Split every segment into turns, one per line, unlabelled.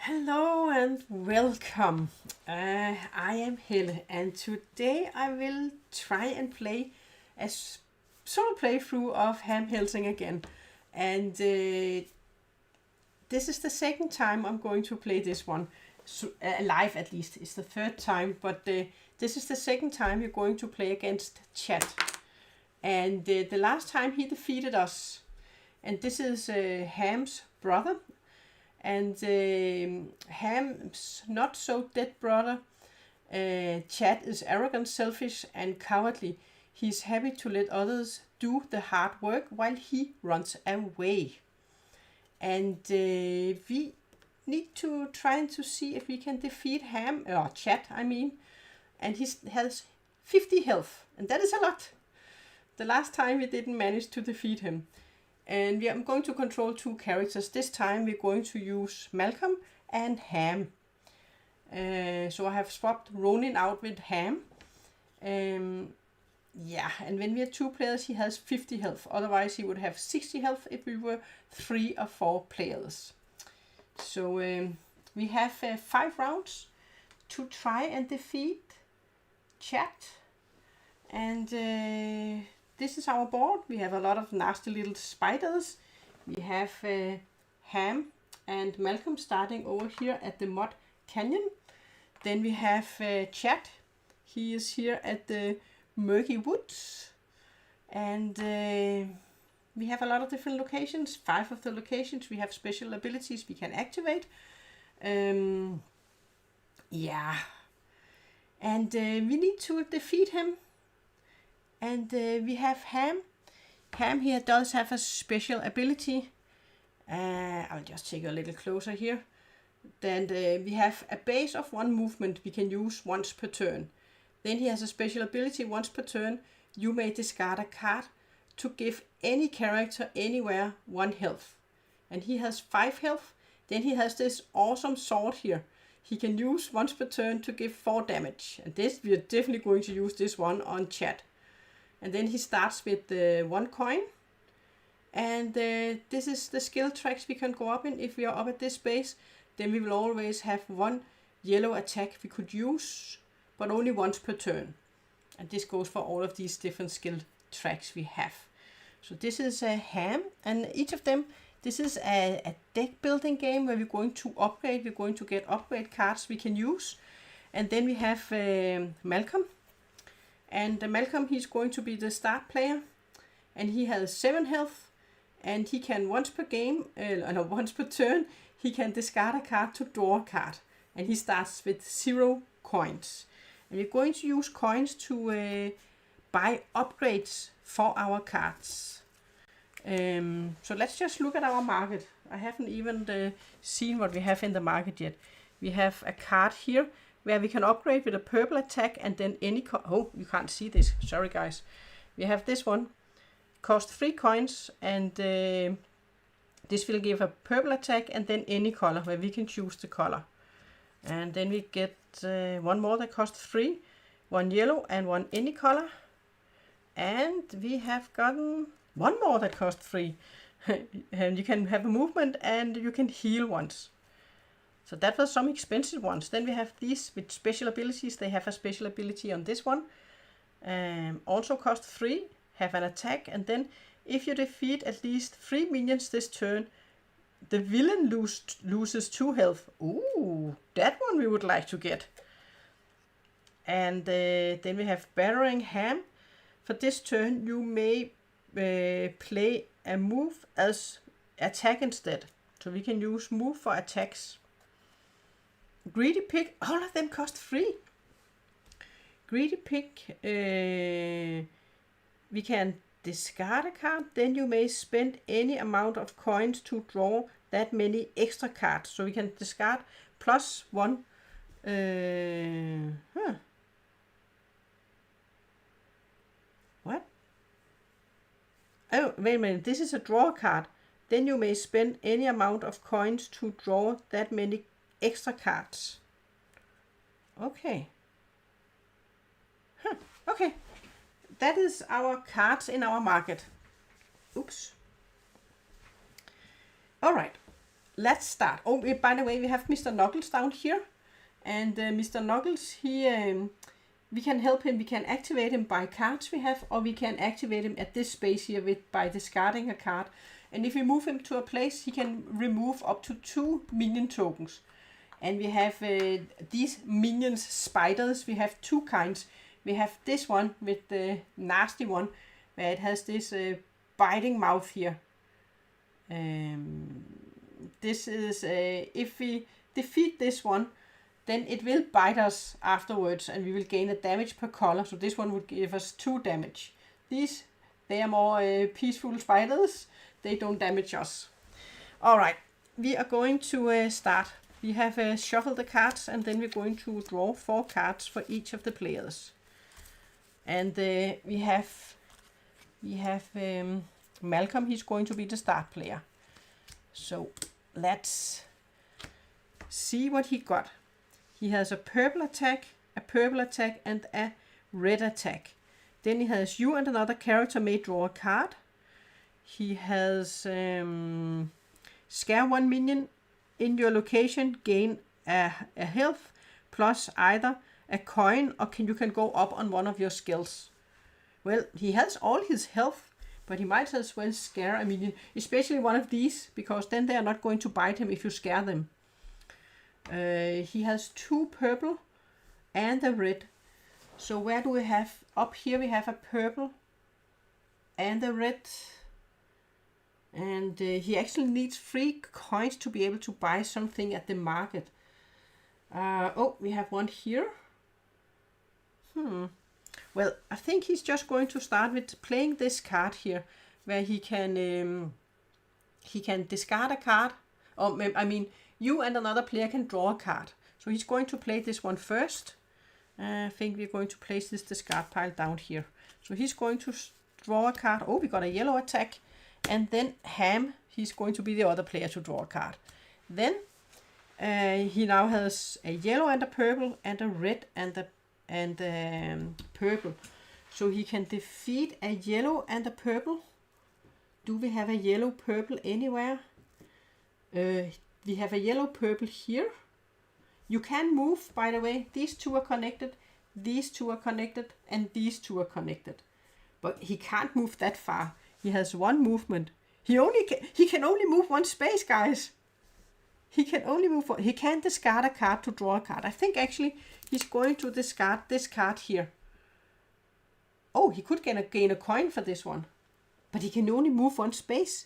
Hello and welcome. I am Helle, and today I will try and play a solo playthrough of Helsing again. And this is the second time I'm going to play this one, live at least. It's the third time, but this is the second time you're going to play against Chat. And the last time he defeated us. And this is Ham's brother. And Ham's not so dead brother, Chad, is arrogant, selfish, and cowardly. He's happy to let others do the hard work while he runs away. And we need to try to see if we can defeat Ham, or Chad, I mean. And he has 50 health, and that is a lot. The last time we didn't manage to defeat him. And I'm going to control two characters. This time we're going to use Malcom and Ham. So I have swapped Ronin out with Ham. Yeah, and when we are two players, he has 50 health. Otherwise, he would have 60 health if we were 3 or 4 players. So we have 5 rounds to try and defeat Chat. And this is our board. We have a lot of nasty little spiders. We have Ham and Malcolm starting over here at the Mud Canyon. Then we have Chat. He is here at the Murky Woods. And we have a lot of different locations. 5 of the locations we have special abilities we can activate. Yeah. And we need to defeat him. And we have Ham. Ham here does have a special ability. I'll just take a little closer here. Then we have a base of 1 movement we can use once per turn. Then he has a special ability. Once per turn, you may discard a card to give any character anywhere 1 health. And he has 5 health. Then he has this awesome sword here. He can use once per turn to give 4 damage. And this, we are definitely going to use this one on Chat. And then he starts with 1 coin. And this is the skill tracks we can go up in. If we are up at this base, then we will always have 1 yellow attack we could use, but only once per turn. And this goes for all of these different skill tracks we have. So this is a Ham, and each of them, this is a deck building game where we're going to upgrade. We're going to get upgrade cards we can use. And then we have Malcolm. And Malcolm, he's going to be the start player, and he has 7 health, and he can once per turn, he can discard a card to draw a card, and he starts with 0 coins. And we're going to use coins to buy upgrades for our cards. So let's just look at our market. I haven't even seen what we have in the market yet. We have a card here where we can upgrade with a purple attack and then any oh, you can't see this, sorry guys. We have this one, cost 3 coins, and this will give a purple attack and then any color, where we can choose the color. And then we get 1 more that costs 3, 1 yellow and 1 any color. And we have gotten 1 more that costs 3. And you can have a movement and you can heal once. So that was some expensive ones. Then we have these with special abilities. They have a special ability on this one. Also cost 3, have an attack. And then if you defeat at least 3 minions this turn, the villain loses 2 health. Ooh, that one we would like to get. And then we have Battering Ham. For this turn, you may play a move as attack instead. So we can use move for attacks. Greedy Pig, all of them cost 3. Greedy Pig, we can discard a card, then you may spend any amount of coins to draw that many extra cards. So we can discard +1. What? Oh, wait a minute, this is a draw card. Then you may spend any amount of coins to draw that many extra cards. Okay. Okay. That is our cards in our market. Oops. Alright. let's start. Oh, by the way, we have Mr. Knuckles down here. And Mr. Knuckles, we can help him. We can activate him by cards we have, or we can activate him at this space here by discarding a card. And if we move him to a place, he can remove up to 2 minion tokens. And we have these minions spiders. We have 2 kinds. We have this one with the nasty one, where it has this biting mouth here. This is if we defeat this one, then it will bite us afterwards, and we will gain a damage per color. So this one would give us 2 damage. These, they are more peaceful spiders. They don't damage us. All right, we are going to start. We have shuffled the cards, and then we're going to draw 4 cards for each of the players. And we have Malcom. He's going to be the start player. So let's see what he got. He has a purple attack, and a red attack. Then he has you and another character may draw a card. He has scare 1 minion in your location, gain a health, plus either a coin, or you can go up on one of your skills. Well, he has all his health, but he might as well scare a minion, especially one of these, because then they are not going to bite him if you scare them. He has 2 purple and a red. So where do we have? Up here we have a purple and a red. And he actually needs 3 coins to be able to buy something at the market. Oh, we have one here. Well, I think he's just going to start with playing this card here, where he can discard a card. Or I mean, you and another player can draw a card. So he's going to play this one first. I think we're going to place this discard pile down here. So he's going to draw a card. Oh, we got a yellow attack. And then Ham, he's going to be the other player to draw a card. Then he now has a yellow and a purple and a red and a purple. So he can defeat a yellow and a purple. Do we have a yellow purple anywhere? We have a yellow purple here. You can move, by the way. These 2 are connected, these 2 are connected, and these 2 are connected. But he can't move that far. He has 1 movement. He can only move 1 space, guys. He can only move 1. He can't discard a card to draw a card. I think actually he's going to discard this card here. Oh, he could gain a coin for this one. But he can only move 1 space.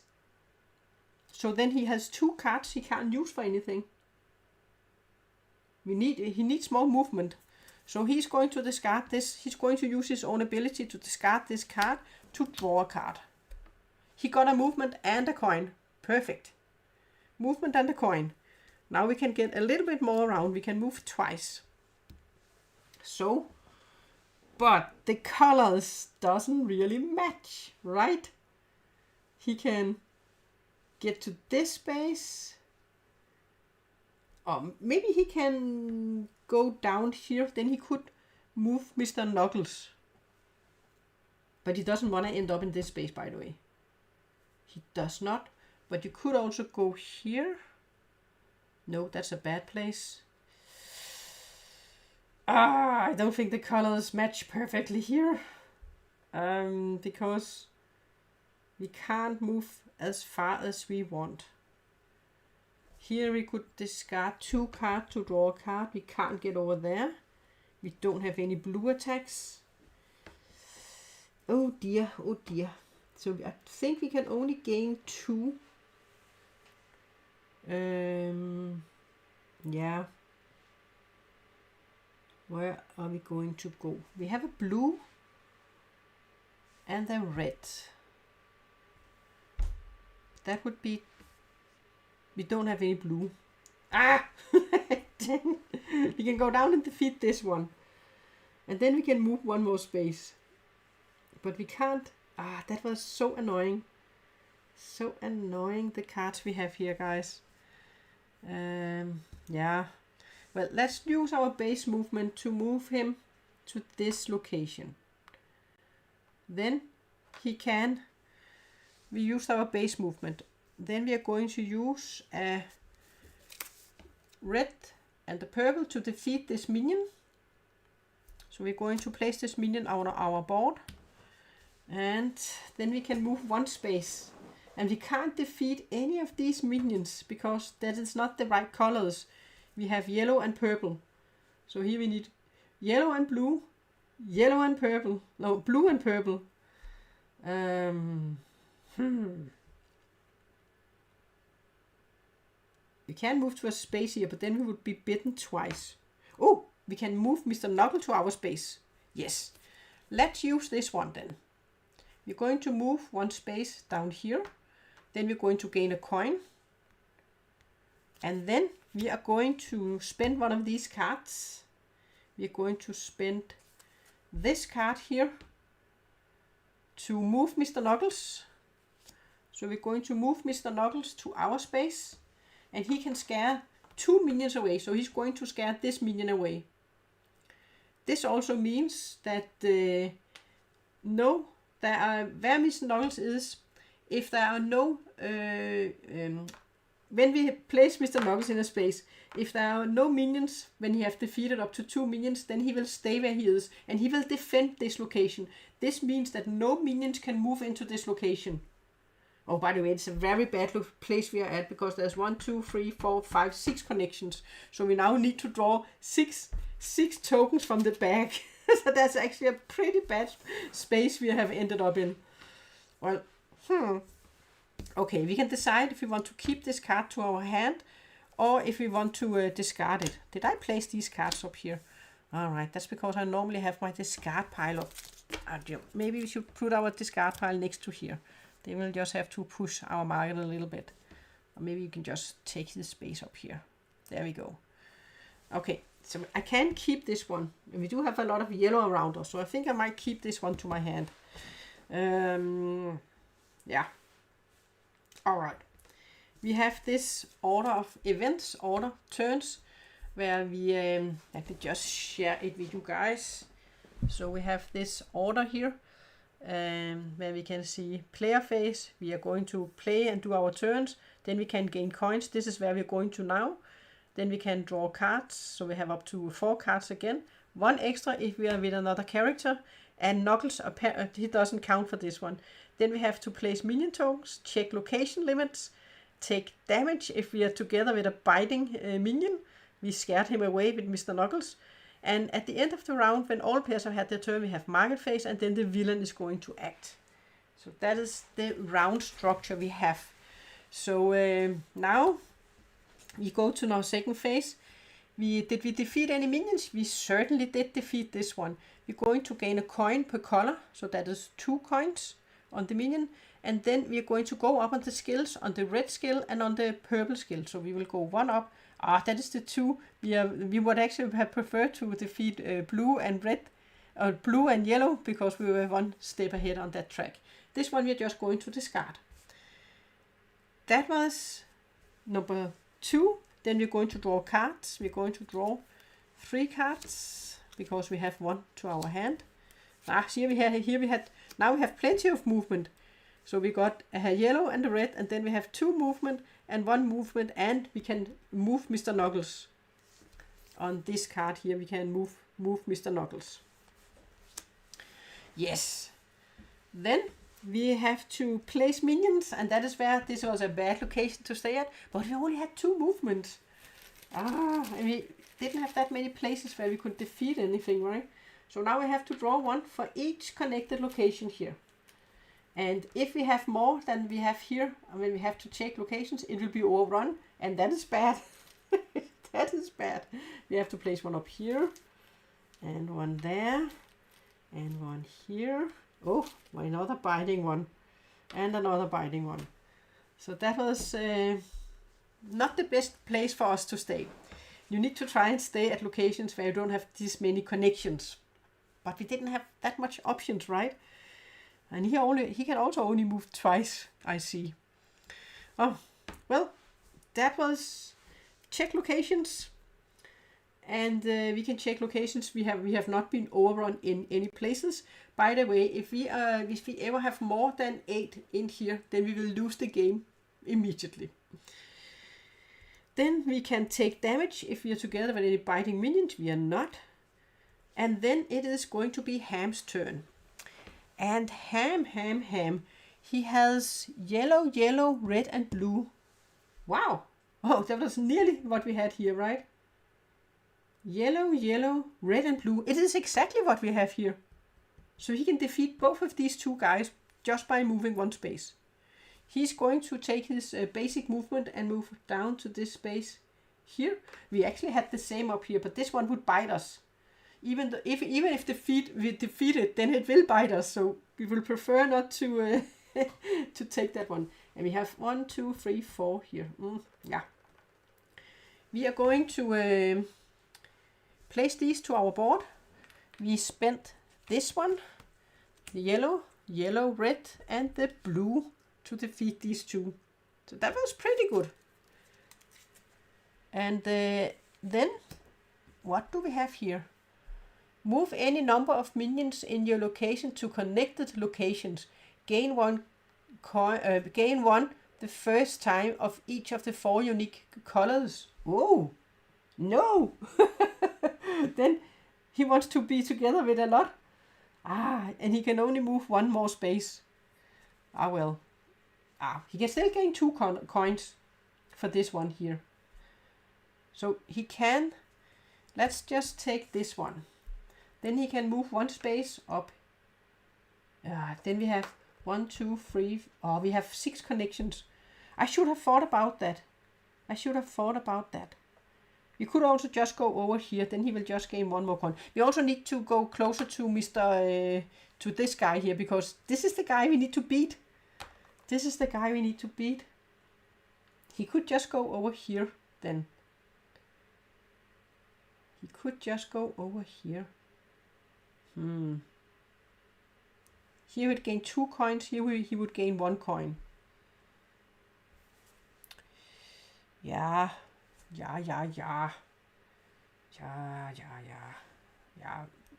So then he has 2 cards he can't use for anything. He needs more movement. So he's going to discard this. He's going to use his own ability to discard this card to draw a card. He got a movement and a coin. Perfect. Movement and a coin. Now we can get a little bit more around. We can move twice. So, but the colors doesn't really match, right? He can get to this space. Or maybe he can go down here. Then he could move Mr. Knuckles. But he doesn't want to end up in this space, by the way. He does not. But you could also go here. No, that's a bad place. I don't think the colors match perfectly here. Because we can't move as far as we want. Here we could discard 2 cards to draw a card. We can't get over there. We don't have any blue attacks. Oh dear, oh dear. So I think we can only gain 2. Yeah. Where are we going to go? We have a blue and a red. That would be... We don't have any blue. Ah! We can go down and defeat this one. And then we can move 1 more space. But we can't... Ah, that was so annoying. So annoying, the cards we have here, guys. Yeah. Well, let's use our base movement to move him to this location. Then he can... We used our base movement. Then we are going to use a red and the purple to defeat this minion. So we're going to place this minion on our board. And then we can move one space. And we can't defeat any of these minions because that is not the right colors. We have yellow and purple. So here we need yellow and blue, yellow and purple. No, blue and purple. We can move to a space here, but then we would be bitten twice. Oh, we can move Mr. Knuckle to our space. Yes. Let's use this one then. We're going to move one space down here. Then we're going to gain a coin. And then we are going to spend one of these cards. We're going to spend this card here to move Mr. Knuckles. So we're going to move Mr. Knuckles to our space. And he can scare 2 minions away. So he's going to scare this minion away. This also means that where Mr. Knuckles is, if there are no, when we place Mr. Knuckles in a space, if there are no minions, when he has defeated up to 2 minions, then he will stay where he is, and he will defend this location. This means that no minions can move into this location. Oh, by the way, it's a very bad place we are at, because there's 1, 2, 3, 4, 5, 6 connections. So we now need to draw six tokens from the bag. So that's actually a pretty bad space we have ended up in. Well, okay, we can decide if we want to keep this card to our hand or if we want to discard it. Did I place these cards up here? All right, that's because I normally have my discard pile up. Maybe we should put our discard pile next to here. Then we'll just have to push our market a little bit. Or maybe you can just take the space up here. There we go. Okay, so I can keep this one. We do have a lot of yellow around us, so I think I might keep this one to my hand. Yeah. All right. We have this order of events, order turns, where we let me just share it with you guys. So we have this order here, where we can see player phase. We are going to play and do our turns. Then we can gain coins. This is where we're going to now. Then we can draw cards. So we have up to 4 cards again. 1 extra if we are with another character. And Knuckles, he doesn't count for this one. Then we have to place minion tokens, check location limits, take damage if we are together with a biting minion. We scared him away with Mr. Knuckles. And at the end of the round, when all players have had their turn, we have market phase, and then the villain is going to act. So that is the round structure we have. So now we go to our second phase. Did we defeat any minions? We certainly did defeat this one. We're going to gain a coin per color, so that is 2 coins on the minion. And then we're going to go up on the skills, on the red skill and on the purple skill. So we will go 1 up. That is the 2. We would actually have preferred to defeat blue and red, or blue and yellow, because we were 1 step ahead on that track. This one we're just going to discard. That was number 2. Then we're going to draw cards. We're going to draw 3 cards because we have 1 to our hand. Now we have plenty of movement. So we got a yellow and a red, and then we have 2 movement and 1 movement, and we can move Mr. Knuckles. On this card here, we can move Mr. Knuckles. Yes. Then we have to place minions, and that is where this was a bad location to stay at, but we only had 2 movements. And we didn't have that many places where we could defeat anything, right? So now we have to draw 1 for each connected location here. And if we have more than we have here, when we have to check locations, it will be overrun, and that is bad. That is bad. We have to place 1 up here, and 1 there, and 1 here. Oh, another biting one, and another biting one. So that was not the best place for us to stay. You need to try and stay at locations where you don't have this many connections. But we didn't have that much options, right? And he can also only move twice, I see. Oh, well, that was check locations. And we can check locations. We have not been overrun in any places. By the way, if we ever have more than 8 in here, then we will lose the game immediately. Then we can take damage if we are together with any biting minions. We are not. And then it is going to be Ham's turn. And Ham, he has yellow, yellow, red and blue. Wow. Oh, that was nearly what we had here, right? Yellow, yellow, red and blue. It is exactly what we have here. So he can defeat both of these two guys just by moving one space. He's going to take his basic movement and move down to this space here. We actually had the same up here, but this one would bite us. Even if we defeat it, then it will bite us. So we will prefer not to to take that one. And we have 1, 2, 3, 4 here. Yeah. We are going to place these to our board. We spent this one, the yellow, yellow, red, and the blue to defeat these two. So that was pretty good. And then, what do we have here? Move any number of minions in your location to connected locations. Gain one the first time of each of the 4 unique colors. Oh, no! Then he wants to be together with a lot. And he can only move one more space. Well. He can still gain 2 coins for this one here. So he can, let's just take this one. Then he can move one space up. Then we have 1, 2, 3, we have 6 connections. I should have thought about that. We could also just go over here, then he will just gain 1 more coin. We also need to go closer to to this guy here, because this is the guy we need to beat. He could just go over here then. Here he would gain 2 coins, here he would gain 1 coin. Yeah.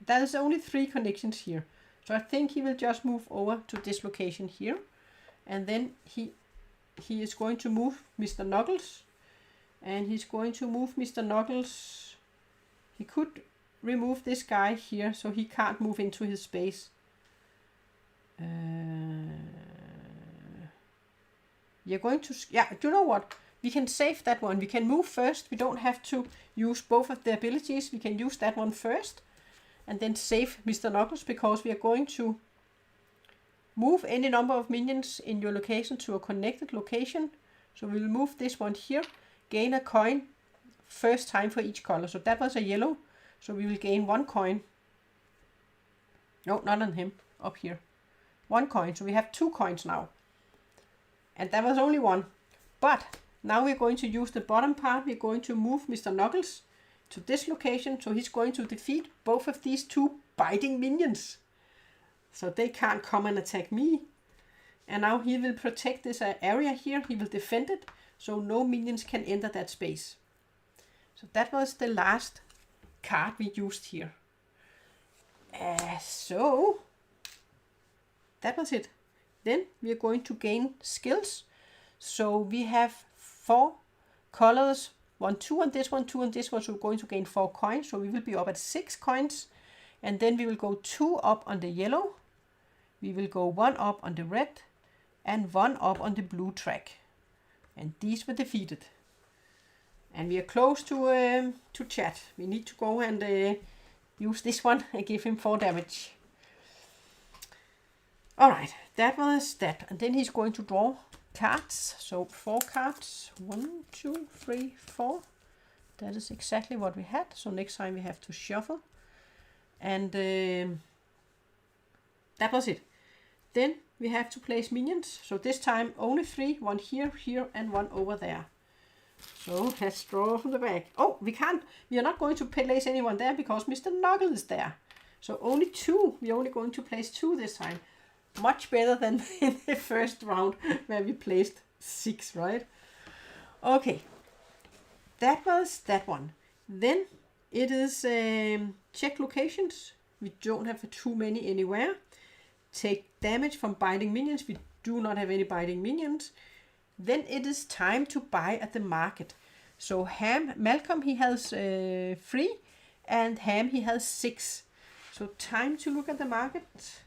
There's only 3 connections here. So I think he will just move over to this location here. And then he is going to move Mr. Knuckles. And he's going to move Mr. Knuckles. He could remove this guy here so he can't move into his space. You're going to... Yeah, do you know what? We can save that one. We can move first. We don't have to use both of the abilities. We can use that one first. And then save Mr. Knuckles, because we are going to move any number of minions in your location to a connected location. So we will move this one here. Gain a coin first time for each color. So that was a yellow. So we will gain 1 coin. No, not on him. Up here. 1 coin. So we have 2 coins now. And that was only 1. But now we're going to use the bottom part. We're going to move Mr. Knuckles to this location. So he's going to defeat both of these 2 biting minions. So they can't come and attack me. And now he will protect this area here. He will defend it. So no minions can enter that space. So that was the last card we used here. So that was it. Then we are going to gain skills. So we have 4 colors. 1, 2 on this one, 2 on this one. So we're going to gain 4 coins. So we will be up at 6 coins. And then we will go 2 up on the yellow. We will go 1 up on the red. And 1 up on the blue track. And these were defeated. And we are close to chat. We need to go and use this one and give him 4 damage. Alright, that was that. And then he's going to draw cards. So 4 cards. 1, 2, 3, 4. That is exactly what we had. So next time we have to shuffle. And that was it. Then we have to place minions. So this time only 3. 1 here, here, and 1 over there. So let's draw from the back. Oh, we can't. We are not going to place anyone there because Mr. Knuckles is there. So only 2. We're only going to place 2 this time. Much better than in the first round where we placed 6, right? Okay. That was that one. Then it is check locations. We don't have too many anywhere. Take damage from biting minions. We do not have any biting minions. Then it is time to buy at the market. So Malcom, he has 3, and Ham, he has 6. So time to look at the market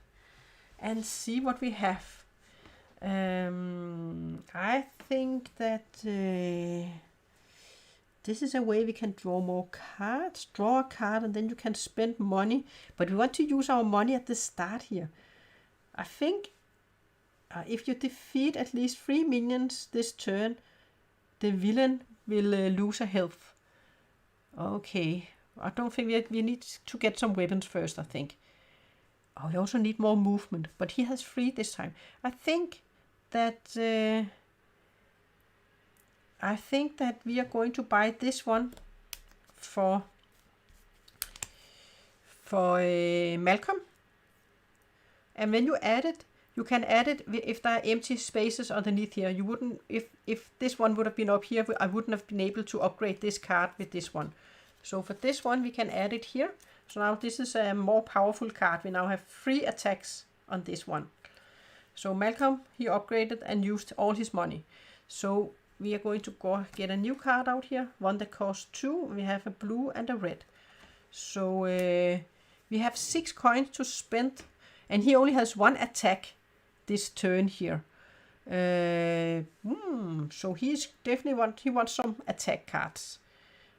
and see what we have. I think that this is a way we can draw more cards. Draw a card and then you can spend money. But we want to use our money at the start here. I think if you defeat at least 3 minions this turn, the villain will lose a health. Okay. I don't think we need to get some weapons first, I think. Oh, we also need more movement. But he has 3 this time. I think that we are going to buy this one for Malcom. And when you add it, you can add it if there are empty spaces underneath here. You wouldn't, if this one would have been up here, I wouldn't have been able to upgrade this card with this one. So for this one, we can add it here. So now this is a more powerful card. We now have 3 attacks on this one. So Malcom, he upgraded and used all his money. So we are going to go get a new card out here. One that costs 2. We have a blue and a red. So we have 6 coins to spend. And he only has 1 attack this turn here. So he's definitely he wants some attack cards.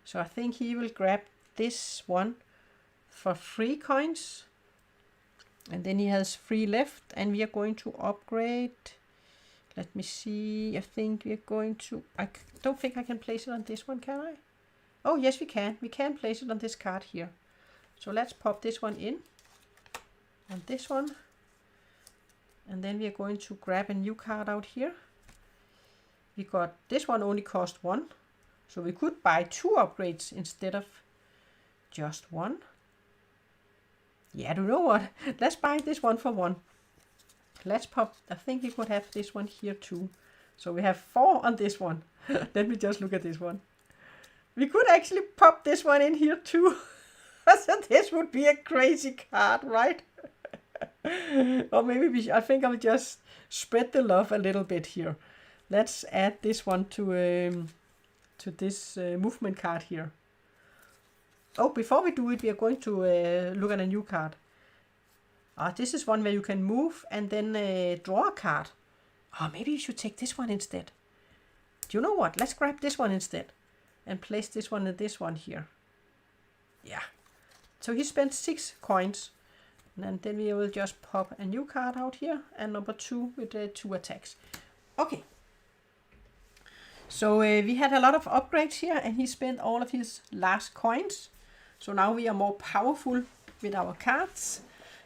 So I think he will grab this one for 3 coins. And then he has 3 left. And we are going to upgrade. Let me see. I think we are going to... I don't think I can place it on this one, can I? Oh, yes, we can. We can place it on this card here. So let's pop this one in. On this one. And then we are going to grab a new card out here. We got... This one only cost 1. So we could buy 2 upgrades instead of just 1. Yeah, I don't know what. Let's buy this one for 1. Let's pop. I think we could have this one here too. So we have 4 on this one. Let me just look at this one. We could actually pop this one in here too. So this would be a crazy card, right? Or maybe I think I'll just spread the love a little bit here. Let's add this one to this movement card here. Oh, before we do it, we are going to look at a new card. This is one where you can move and then draw a card. Maybe you should take this one instead. Do you know what? Let's grab this one instead. And place this one and this one here. Yeah. So he spent 6 coins. And then we will just pop a new card out here. And number 2 with 2 attacks. Okay. So we had a lot of upgrades here. And he spent all of his last coins. So now we are more powerful with our cards.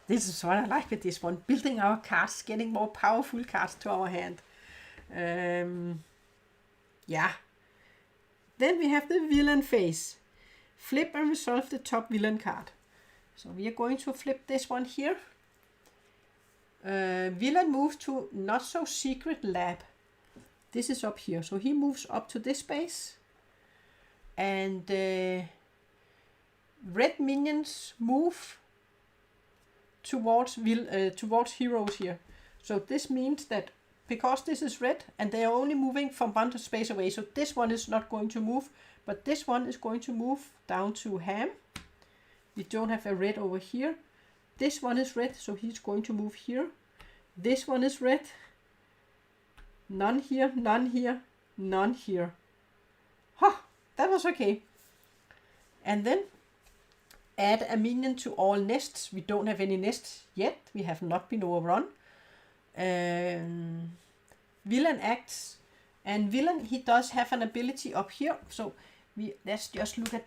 This is what I like with this one. Building our cards, getting more powerful cards to our hand. Yeah. Then we have the villain phase. Flip and resolve the top villain card. So we are going to flip this one here. Villain moves to not so secret lab. This is up here. So he moves up to this space. And red minions move towards heroes here. So this means that because this is red and they are only moving from one space away, so this one is not going to move, but this one is going to move down to Ham. We don't have a red over here. This one is red, so he's going to move here. This one is red. None here, none here, none here. That was okay. And then add a minion to all nests. We don't have any nests yet. We have not been overrun. Villain acts. And villain, he does have an ability up here. So let's just look at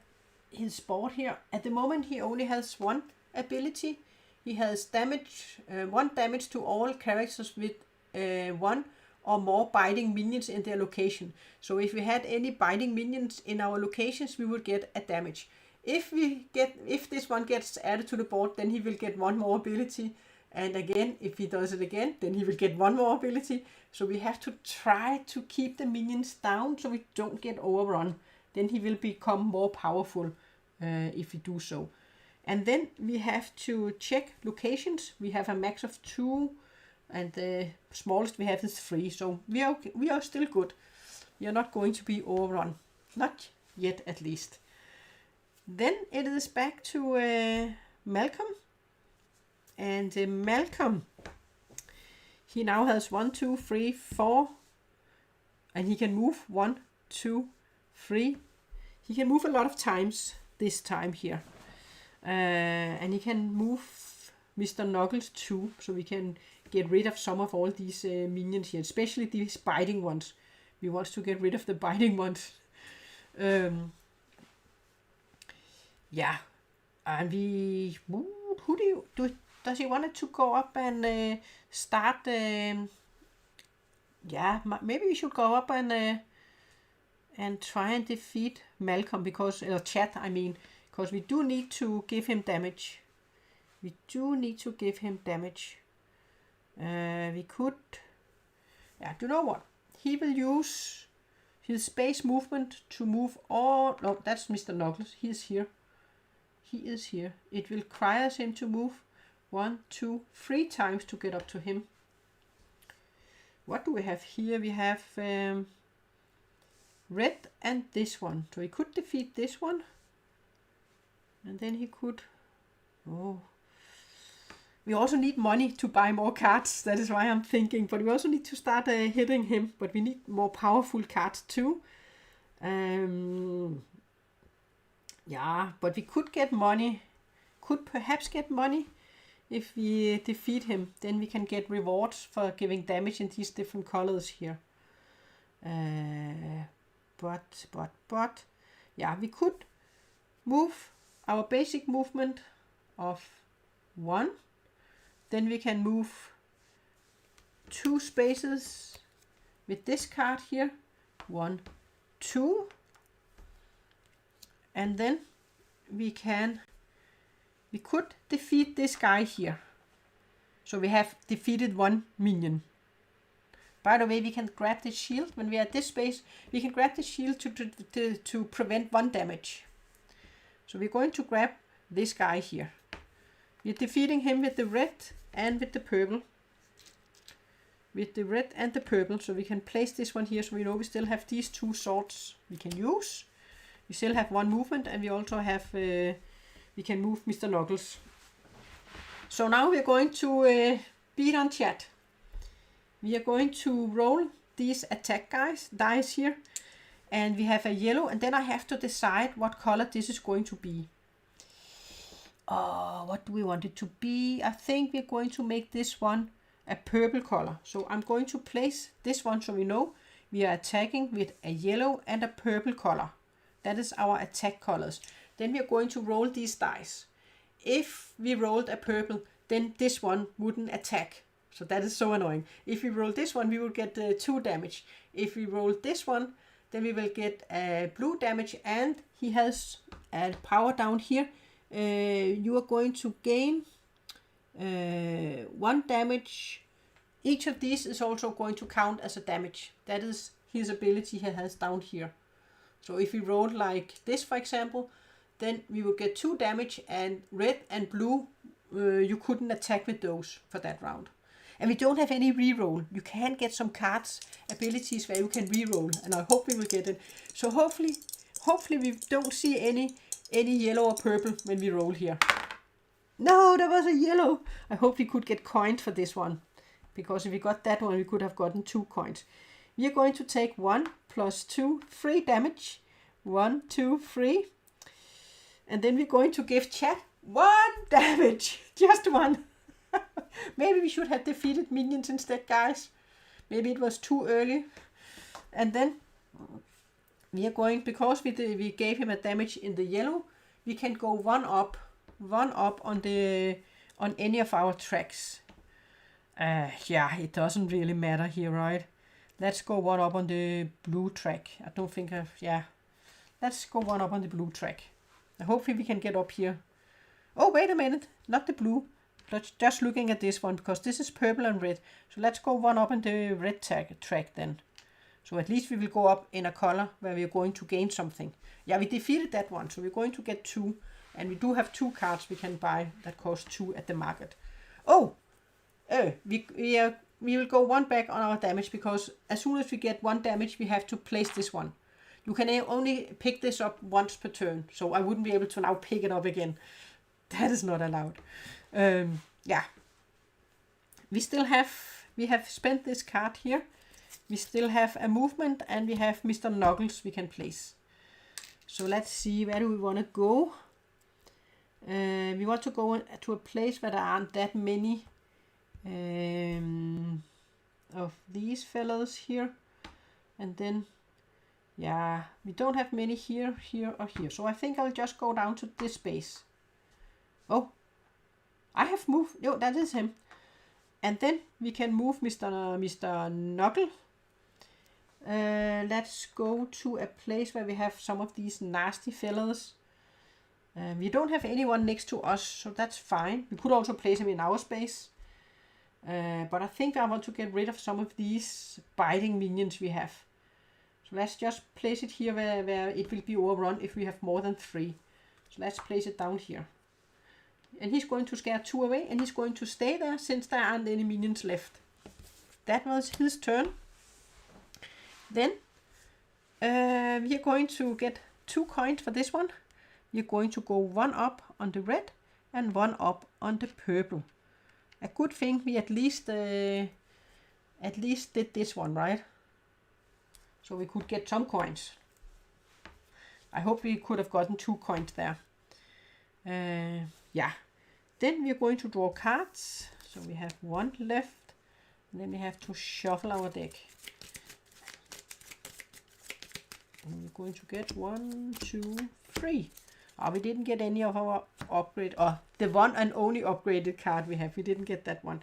his board here. At the moment, he only has 1 ability. He has damage, 1 damage to all characters with 1 or more biting minions in their location. So if we had any biting minions in our locations, we would get a damage. If this one gets added to the board, then he will get 1 more ability. And again, if he does it again, then he will get 1 more ability. So we have to try to keep the minions down so we don't get overrun. Then he will become more powerful if we do so. And then we have to check locations. We have a max of 2 and the smallest we have is 3. So we are still good. We are not going to be overrun. Not yet, at least. Then it is back to Malcom. And Malcom, he now has 1, 2, 3, 4. And he can move 1, 2, 3. He can move a lot of times this time here. And he can move Mr. Knuckles too, so we can get rid of some of all these minions here, especially these biting ones. We want to get rid of the biting ones. Yeah, and we... Who does he want to go up and start... yeah, maybe we should go up and try and defeat Malcom, because... Chat, I mean... Because we do need to give him damage. We could... Yeah, do you know what? He will use his space movement to move all... No, that's Mr. Knuckles. He is here. It will require him to move 1, 2, 3 times to get up to him. What do we have here? We have red and this one. So he could defeat this one. And then he could... Oh. We also need money to buy more cards. That is why I'm thinking. But we also need to start hitting him. But we need more powerful cards too. Yeah, but we could get money. Could perhaps get money if we defeat him. Then we can get rewards for giving damage in these different colors here. But. Yeah, we could move our basic movement of 1. Then we can move 2 spaces with this card here. 1, 2. And then we could defeat this guy here. So we have defeated 1 minion. By the way, we can grab the shield. When we are at this space, we can grab the shield to prevent 1 damage. So we're going to grab this guy here. We're defeating him with the red and with the purple. So we can place this one here, so we know we still have these 2 swords we can use. We still have 1 movement, and we also have, we can move Mr. Knuckles. So now we're going to beat on chat. We are going to roll these attack dice here. And we have a yellow, and then I have to decide what color this is going to be. What do we want it to be? I think we're going to make this one a purple color. So I'm going to place this one so we know we are attacking with a yellow and a purple color. That is our attack colors. Then we are going to roll these dice. If we rolled a purple, then this one wouldn't attack. So that is so annoying. If we roll this one, we will get 2 damage. If we roll this one, then we will get blue damage, and he has a power down here. You are going to gain 1 damage. Each of these is also going to count as a damage. That is his ability he has down here. So if we roll like this, for example, then we will get 2 damage, and red and blue, you couldn't attack with those for that round. And we don't have any reroll. You can get some cards, abilities where you can reroll, and I hope we will get it. So hopefully we don't see any yellow or purple when we roll here. No, there was a yellow. I hope we could get coins for this one, because if we got that one, we could have gotten 2 coins. We are going to take 1 plus 2, 3 damage. 1, 2, 3. And then we're going to give chat 1 damage. Just 1. Maybe we should have defeated minions instead, guys. Maybe it was too early. And then we are going, because we gave him a damage in the yellow, we can go 1 up on any of our tracks. Yeah, it doesn't really matter here, right? Let's go 1 up on the blue track. I don't think yeah. Let's go 1 up on the blue track. Hopefully we can get up here. Oh, wait a minute. Not the blue. Just looking at this one, because this is purple and red. So let's go 1 up on the red track then. So at least we will go up in a color where we are going to gain something. Yeah, we defeated that one. So we're going to get 2. And we do have 2 cards we can buy that cost 2 at the market. Oh! We will go 1 back on our damage, because as soon as we get 1 damage, we have to place this one. You can only pick this up once per turn, so I wouldn't be able to now pick it up again. That is not allowed. Yeah. We have spent this card here. We still have a movement, and we have Mr. Knuckles we can place. So let's see, where do we want to go? We want to go to a place where there aren't that many of these fellows here. And then, yeah, we don't have many here, here, or here. So I think I'll just go down to this space. Oh, I have moved. No, that is him. And then we can move Mr. Knuckle. Let's go to a place where we have some of these nasty fellows. We don't have anyone next to us, so that's fine. We could also place him in our space. But I think I want to get rid of some of these biting minions we have. So let's just place it here where it will be overrun if we have more than 3. So let's place it down here. And he's going to scare 2 away, and he's going to stay there since there aren't any minions left. That was his turn. Then we are going to get 2 coins for this one. We're going to go 1 up on the red and 1 up on the purple. A good thing we at least did this one, right? So we could get some coins. I hope we could have gotten 2 coins there. Yeah. Then we're going to draw cards. So we have 1 left. And then we have to shuffle our deck. And we're going to get 1, 2, 3. We didn't get any of our upgrade, or the one and only upgraded card we have. We didn't get that one.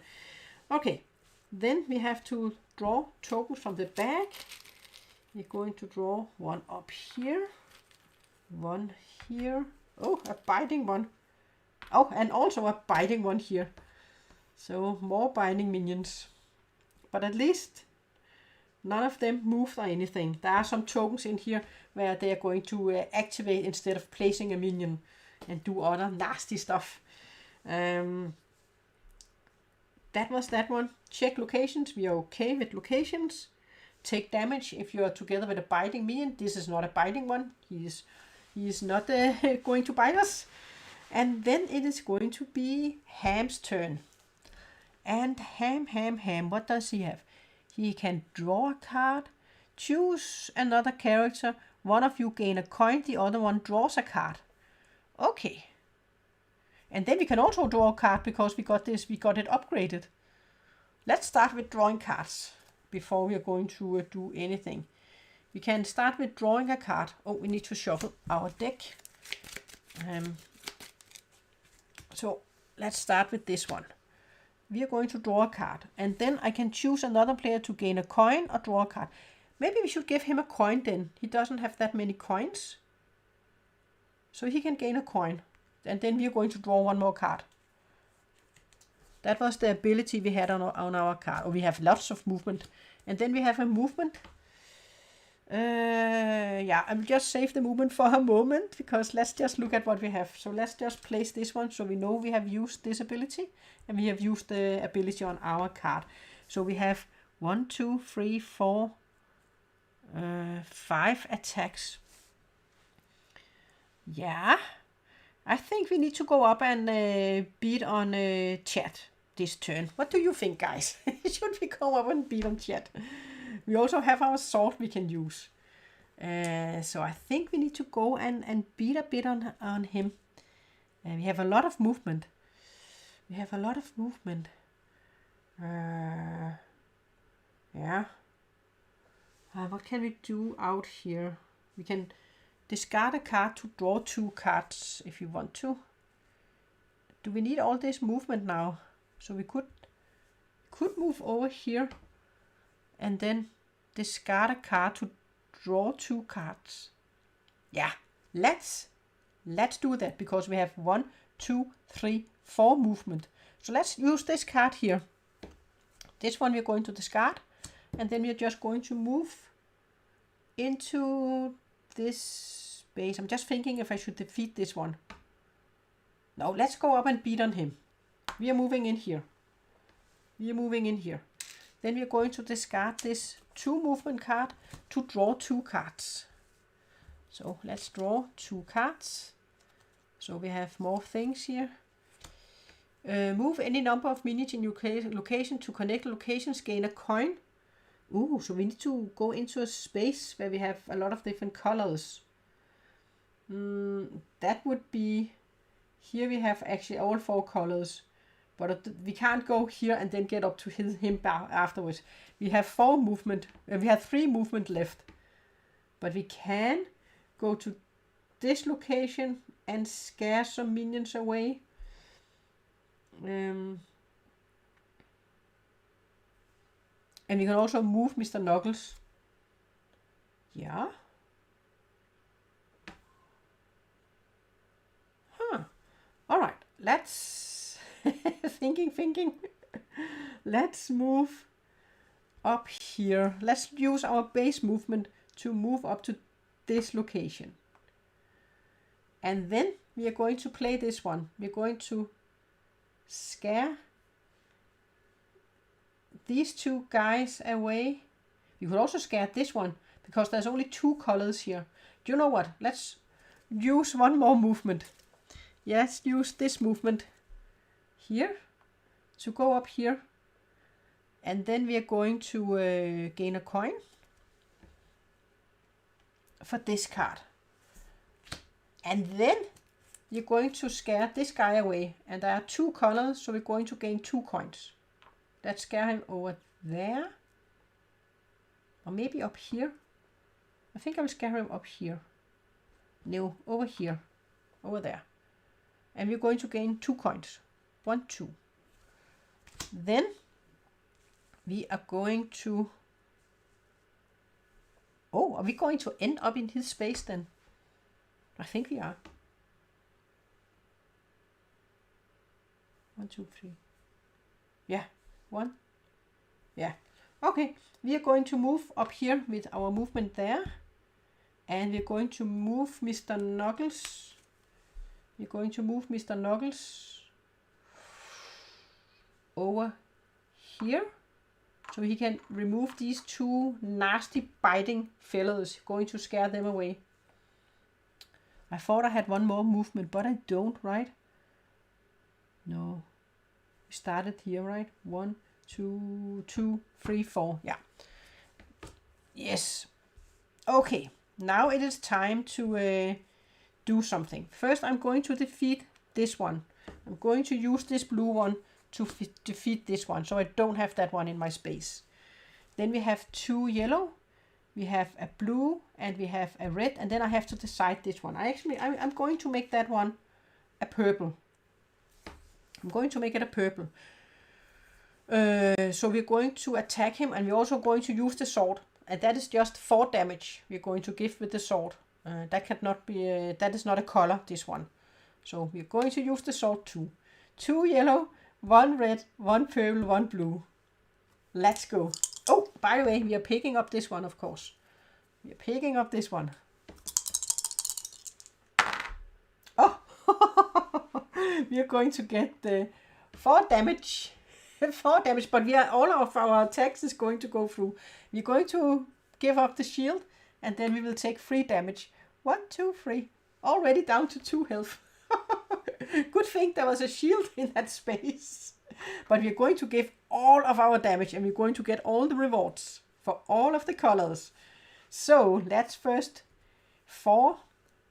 Okay, then we have to draw tokens from the bag. We're going to draw 1 up here, 1 here. Oh, a biting one. Oh, and also a biting one here. So more biting minions. But at least none of them moved or anything. There are some tokens in here where they are going to activate instead of placing a minion and do other nasty stuff. That was that one. Check locations. We are okay with locations. Take damage if you are together with a biting minion. This is not a biting one. He is not going to bite us. And then it is going to be Ham's turn. And Ham, what does he have? He can draw a card, choose another character. One of you gain a coin, the other one draws a card. Okay. And then we can also draw a card because we got it upgraded. Let's start with drawing cards before we are going to do anything. We can start with drawing a card. Oh, we need to shuffle our deck. So let's start with this one. We are going to draw a card, and then I can choose another player to gain a coin or draw a card. Maybe we should give him a coin then. He doesn't have that many coins. So he can gain a coin. And then we are going to draw 1 more card. That was the ability we had on our card. Oh, we have lots of movement. And then we have a movement. Yeah, I will just save the movement for a moment, because let's just look at what we have. So let's just place this one so we know we have used this ability, and we have used the ability on our card. So we have 1, 2, 3, 4, 5 attacks. Yeah, I think we need to go up and beat on chat this turn. What do you think, guys? Should we go up and beat on chat? We also have our sword we can use. So I think we need to go and beat a bit on him. We have a lot of movement. Yeah. What can we do out here? We can discard a card to draw 2 cards if you want to. Do we need all this movement now? So we could move over here and then discard a card to draw 2 cards. Yeah, let's do that, because we have 1, 2, 3, 4 movement. So let's use this card here. This one we're going to discard, and then we're just going to move into this space. I'm just thinking if I should defeat this one. No, let's go up and beat on him. We are moving in here. Then we're going to discard this 2 movement card to draw 2 cards. So let's draw 2 cards. So we have more things here. Move any number of minions in your location to connect locations, gain a coin. Ooh, so we need to go into a space where we have a lot of different colors. That would be, here we have actually all 4 colors, but we can't go here and then get up to him afterwards. We have 4 movement, we have 3 movement left, but we can go to this location and scare some minions away. And we can also move Mr. Knuckles. Yeah. All right, let's thinking. Let's move up here. Let's use our base movement to move up to this location. And then we are going to play this one. We're going to scare these 2 guys away. You could also scare this one because there's only 2 colors here. Do you know what? Let's use one more movement. Yes, use this movement here to go up here. And then we are going to gain a coin for this card. And then you're going to scare this guy away. And there are 2 colors, so we're going to gain 2 coins. Let's scare him over there. Or maybe up here. I think I will scare him up here. No, over here. Over there. And we're going to gain 2 coins. 1, 2. Then we are going to... Oh, are we going to end up in his space then? I think we are. 1, 2, 3. Yeah, 1. Yeah. Okay, we are going to move up here with our movement there. And we're going to move Mr. Knuckles. We're going to move Mr. Knuckles over here. So he can remove these 2 nasty biting fellows. Going to scare them away. I thought I had one more movement, but I don't, right? No. We started here, right? 1, 2, 2, 3, 4. Yeah. Yes. Okay. Now it is time to do something. First, I'm going to defeat this one. I'm going to use this blue one to defeat this one, so I don't have that one in my space. Then we have 2 yellow. We have a blue and we have a red, and then I have to decide this one. I'm going to make that one a purple. I'm going to make it a purple. So we're going to attack him, and we're also going to use the sword, and that is just 4 damage we're going to give with the sword. That cannot be. That is not a color. This one. So we're going to use the sword too. 2 yellow, 1 red, 1 purple, 1 blue. Let's go. Oh, by the way, we are picking up this one, of course. We are picking up this one. Oh, we are going to get the 4 damage. 4 damage, but all of our attacks is going to go through. We're going to give up the shield, and then we will take 3 damage. 1, 2, 3. Already down to 2 health. Good thing there was a shield in that space. But we're going to give all of our damage, and we're going to get all the rewards for all of the colors. So let's first 4.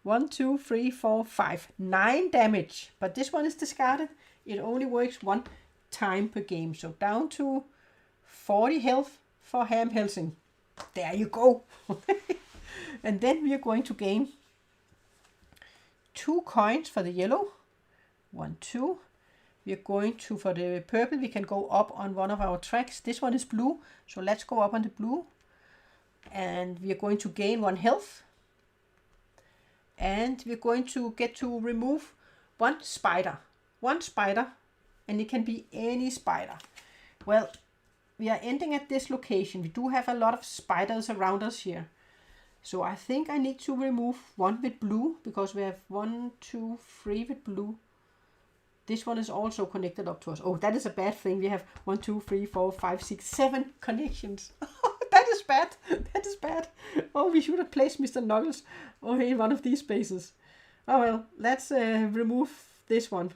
1, 2, 3, 4, 5. 9 damage. But this one is discarded. It only works 1 time per game. So down to 40 health for Helsing. There you go. And then we are going to gain 2 coins for the yellow. 1, 2. We are going to, for the purple, we can go up on one of our tracks. This one is blue, so let's go up on the blue. And we are going to gain 1 health. And we're going to get to remove 1 spider. 1 spider, and it can be any spider. Well, we are ending at this location. We do have a lot of spiders around us here. So I think I need to remove 1 with blue, because we have 1, 2, 3 with blue. This one is also connected up to us. Oh, that is a bad thing. We have 1, 2, 3, 4, 5, 6, 7 connections. That is bad. That is bad. Oh, we should have placed Mr. Knuckles in one of these spaces. Oh well, let's remove this one.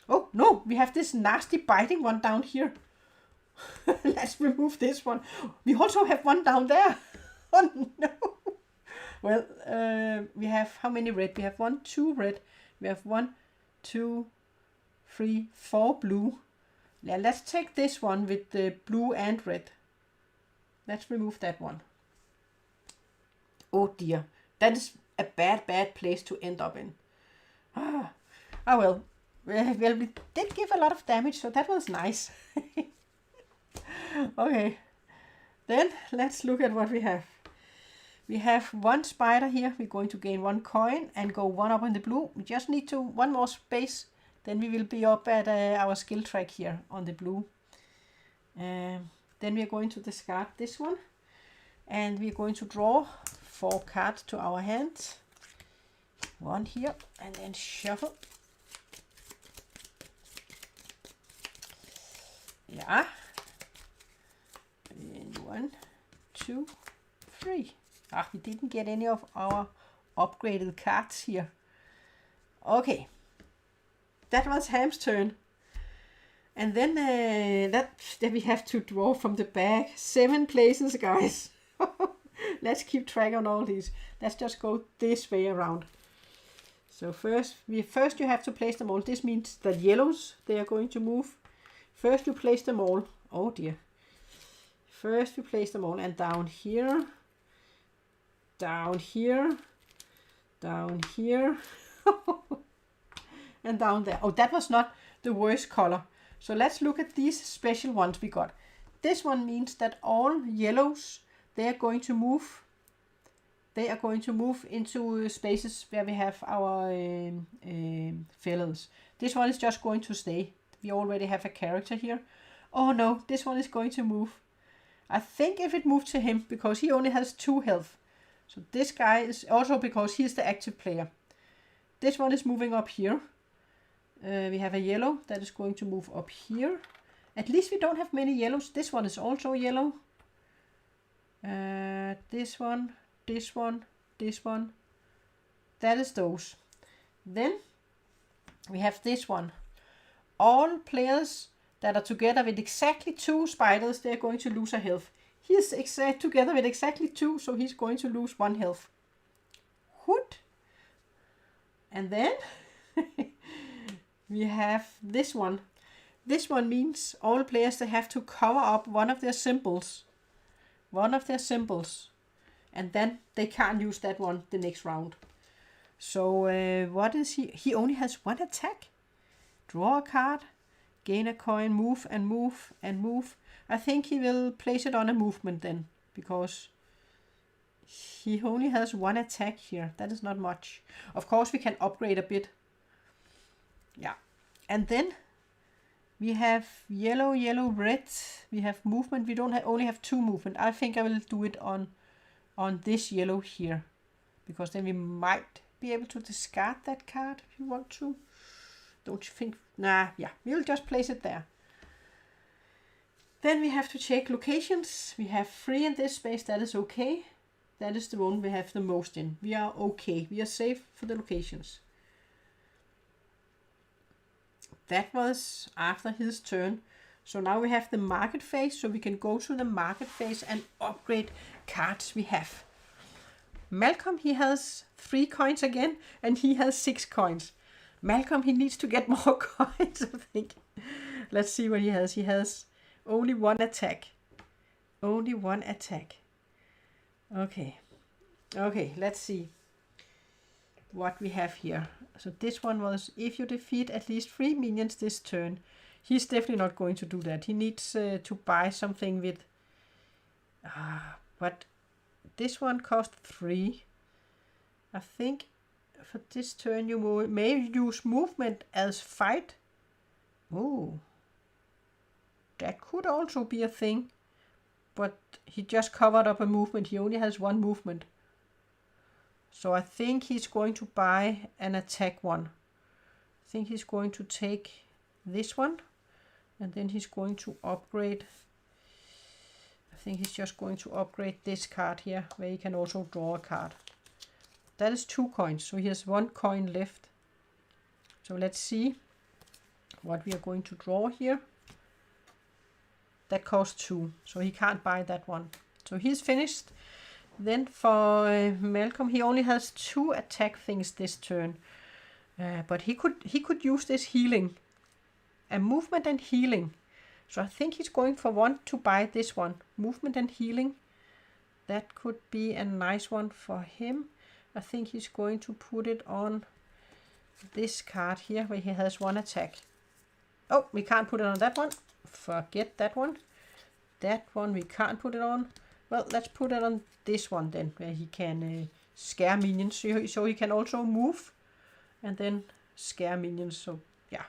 Oh no, we have this nasty biting one down here. Let's remove this one. We also have one down there. Oh no. Well, we have how many red? We have 1, 2 red. We have 1, 2, 3, 4 blue. Now let's take this one with the blue and red. Let's remove that one. Oh dear, that is a bad place to end up in. Oh well. Well, we did give a lot of damage, so that was nice. Okay, then let's look at what we have. We have 1 spider here. We're going to gain 1 coin and go 1 up in the blue. We just need 1 more space. Then we will be up at our skill track here on the blue. Then we're going to discard this one. And we're going to draw 4 cards to our hand. 1 here and then shuffle. Yeah. And 1, 2, 3. Ah, we didn't get any of our upgraded cards here. Okay. That was Ham's turn. And then that we have to draw from the bag. 7 places, guys. Let's keep track on all these. Let's just go this way around. So first you have to place them all. This means that yellows, they are going to move. First you place them all. Oh dear. First we place them all and down here. Down here. Down here. And down there. Oh, that was not the worst color. So let's look at these special ones we got. This one means that all yellows, they are going to move. They are going to move into spaces where we have our fellows. This one is just going to stay. We already have a character here. Oh no, this one is going to move. I think if it moved to him, because he only has 2 health. So this guy is also because he's the active player. This one is moving up here. We have a yellow that is going to move up here. At least we don't have many yellows. This one is also yellow. This one, this one, this one. That is those. Then we have this one. All players that are together with exactly 2 spiders, they are going to lose a health. He is together with exactly 2, so he's going to lose 1 health. What? And then we have this one. This one means all players, they have to cover up one of their symbols. One of their symbols. And then they can't use that one the next round. So what is he? He only has 1 attack. Draw a card. Gain a coin. Move and move and move. I think he will place it on a movement then. Because he only has 1 attack here. That is not much. Of course we can upgrade a bit. Yeah. And then we have yellow, yellow, red. We have movement. We don't only have 2 movement. I think I will do it on this yellow here. Because then we might be able to discard that card if you want to. Don't you think? Nah, yeah. We'll just place it there. Then we have to check locations. We have 3 in this space. That is okay. That is the one we have the most in. We are okay. We are safe for the locations. That was after his turn. So now we have the market phase. So we can go to the market phase and upgrade cards we have. Malcom, he has 3 coins again. And he has 6 coins. Malcom, he needs to get more coins, I think. Let's see what he has. He has only 1 attack. Only 1 attack. Okay. Okay, let's see what we have here. So this one was, if you defeat at least 3 minions this turn. He's definitely not going to do that. He needs to buy something with... but this one cost 3. I think for this turn you may use movement as fight. Oh. That could also be a thing. But he just covered up a movement. He only has 1 movement. So I think he's going to buy an attack one. I think he's going to take this one. And then he's going to upgrade. I think he's just going to upgrade this card here, where he can also draw a card. That is 2 coins, so he has 1 coin left. So let's see what we are going to draw here. That costs 2, so he can't buy that one. So he's finished. Then for Malcom, he only has 2 attack things this turn. But he could use this healing. A movement and healing. So I think he's going for 1 to buy this one. Movement and healing. That could be a nice one for him. I think he's going to put it on this card here where he has 1 attack. Oh, we can't put it on that one. Forget that one. That one we can't put it on. Well, let's put it on this one then, where he can scare minions. So he can also move and then scare minions. So yeah,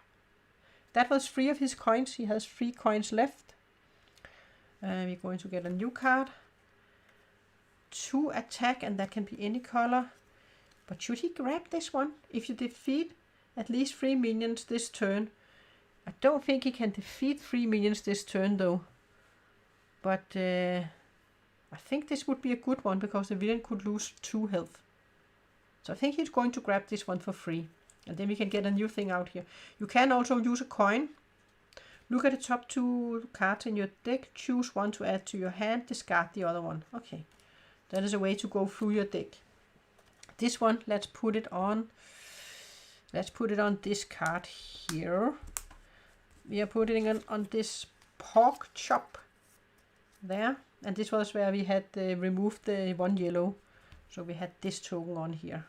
that was 3 of his coins. He has 3 coins left. We're going to get a new card. 2 attack, and that can be any color. But should he grab this one? If you defeat at least 3 minions this turn. I don't think he can defeat 3 minions this turn though. But I think this would be a good one because the villain could lose 2 health. So I think he's going to grab this one for free. And then we can get a new thing out here. You can also use a coin. Look at the top 2 cards in your deck. Choose 1 to add to your hand. Discard the other one. Okay. That is a way to go through your deck. This one, let's put it on. Let's put it on this card here. We are putting it on this pork chop there. And this was where we had removed the 1 yellow. So we had this token on here.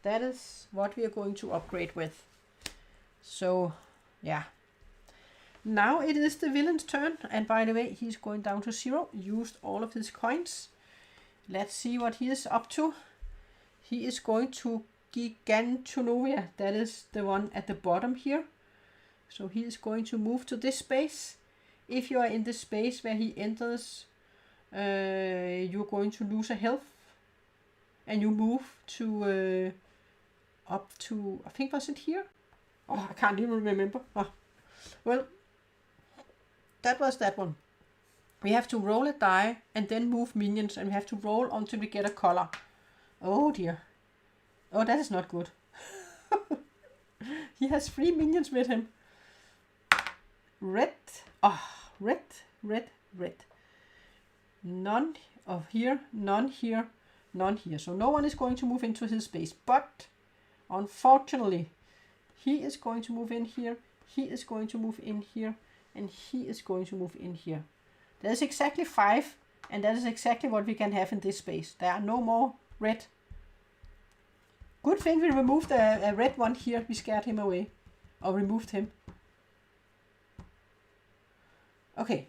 That is what we are going to upgrade with. So, yeah. Now it is the villain's turn. And by the way, he's going down to 0. Used all of his coins. Let's see what he is up to. He is going to Gigantonovia. That is the one at the bottom here. So he is going to move to this space. If you are in the space where he enters, you're going to lose a health. And you move to up to, I think was it here? Oh, I can't even remember. Oh. Well, that was that one. We have to roll a die and then move minions, and we have to roll until we get a color. Oh dear. Oh, that is not good. He has 3 minions with him. Red. Oh, red, red, red. None of here, none here, none here. So no one is going to move into his space. But unfortunately, he is going to move in here. He is going to move in here. And he is going to move in here. There's exactly 5, and that is exactly what we can have in this space. There are no more red. Good thing we removed a red one here. We scared him away. Or removed him. Okay.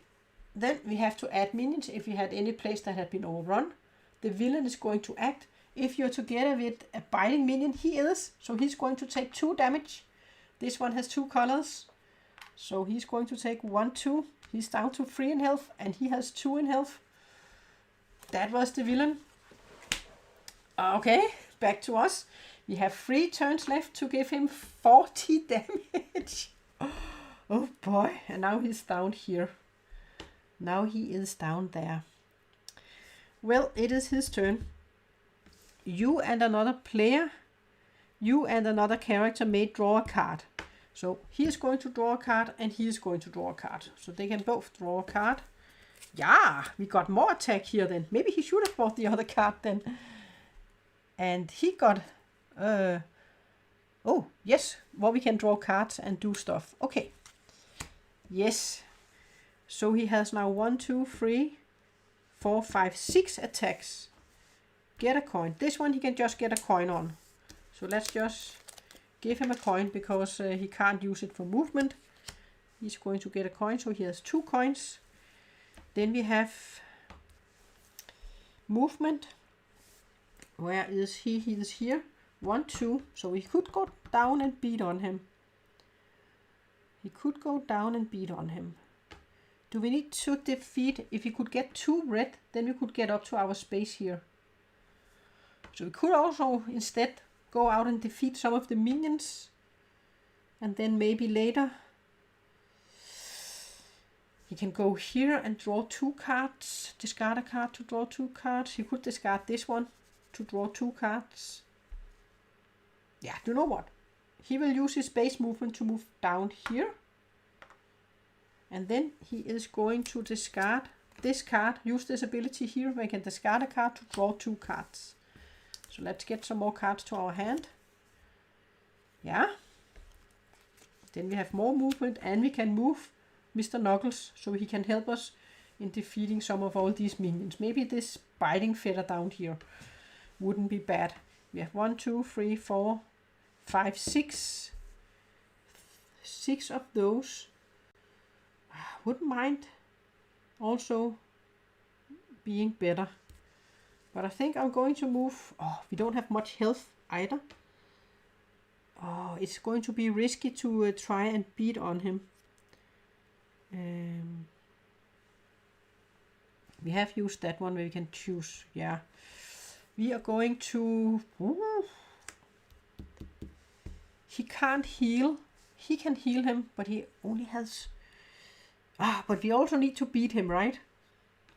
Then we have to add minions if we had any place that had been overrun. The villain is going to act. If you're together with a biting minion, he is. So he's going to take 2 damage. This one has 2 colors. So he's going to take 1, 2. He's down to 3 in health, and he has 2 in health. That was the villain. Okay, back to us. We have 3 turns left to give him 40 damage. Oh boy, and now he's down here. Now he is down there. Well, it is his turn. You and another player, you and another character may draw a card. So he is going to draw a card and he is going to draw a card. So they can both draw a card. Yeah, we got more attack here then. Maybe he should have bought the other card then. And he got... oh, yes. Well, we can draw cards and do stuff. Okay. Yes. So he has now 1, 2, 3, 4, 5, 6 attacks. Get a coin. This one he can just get a coin on. So let's just... give him a coin because he can't use it for movement. He's going to get a coin, so he has 2 coins. Then we have movement. Where is he? He is here. 1, 2. So we could go down and beat on him. He could go down and beat on him. Do we need to defeat? If we could get 2 red, then we could get up to our space here. So we could also instead go out and defeat some of the minions. And then maybe later. He can go here and draw 2 cards, discard a card to draw 2 cards. He could discard this one to draw 2 cards. Yeah, you know what? He will use his base movement to move down here. And then he is going to discard this card, use this ability here, where he can discard a card to draw 2 cards. So let's get some more cards to our hand. Yeah. Then we have more movement, and we can move Mr. Knuckles, so he can help us in defeating some of all these minions. Maybe this biting feather down here wouldn't be bad. We have 1, 2, 3, 4, 5, 6. 6 of those. Wouldn't mind also being better. But I think I'm going to move. Oh, we don't have much health either. Oh, it's going to be risky to try and beat on him. We have used that one where we can choose. Yeah. We are going to... He can't heal. He can heal him, but he only has... but we also need to beat him, right?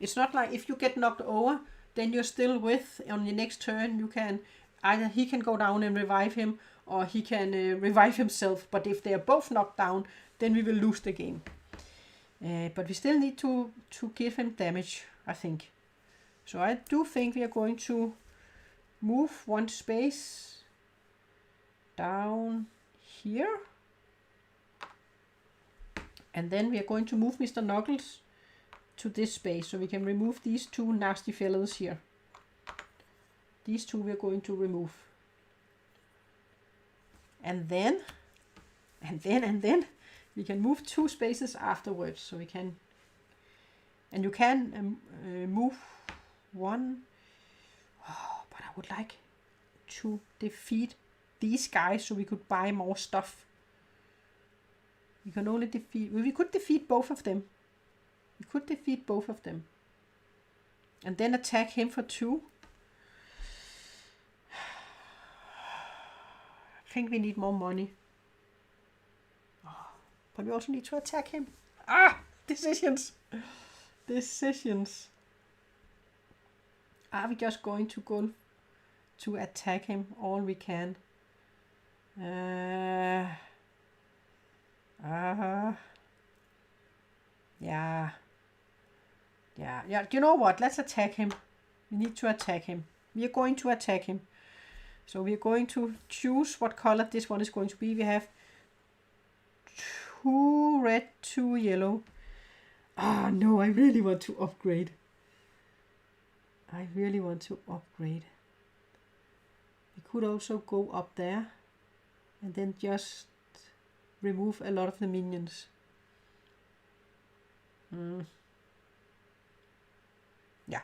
It's not like if you get knocked over, then you're still with, on the next turn, you can... Either he can go down and revive him, or he can revive himself. But if they are both knocked down, then we will lose the game. But we still need to give him damage, I think. So I do think we are going to move 1 space down here. And then we are going to move Mr. Knuckles to this space, so we can remove these 2 nasty fellows here. These 2 we are going to remove. And then we can move 2 spaces afterwards, so we can, and you can move 1. Oh, but I would like to defeat these guys so we could buy more stuff. We can only defeat, we could defeat both of them. We could defeat both of them. And then attack him for 2. I think we need more money. But we also need to attack him. Decisions. Decisions. Are we just going to go to attack him all we can? Yeah. You know what? Let's attack him. We need to attack him. We are going to attack him. So we are going to choose what color this one is going to be. We have 2 red, 2 yellow. No, I really want to upgrade. We could also go up there and then just remove a lot of the minions. Yeah.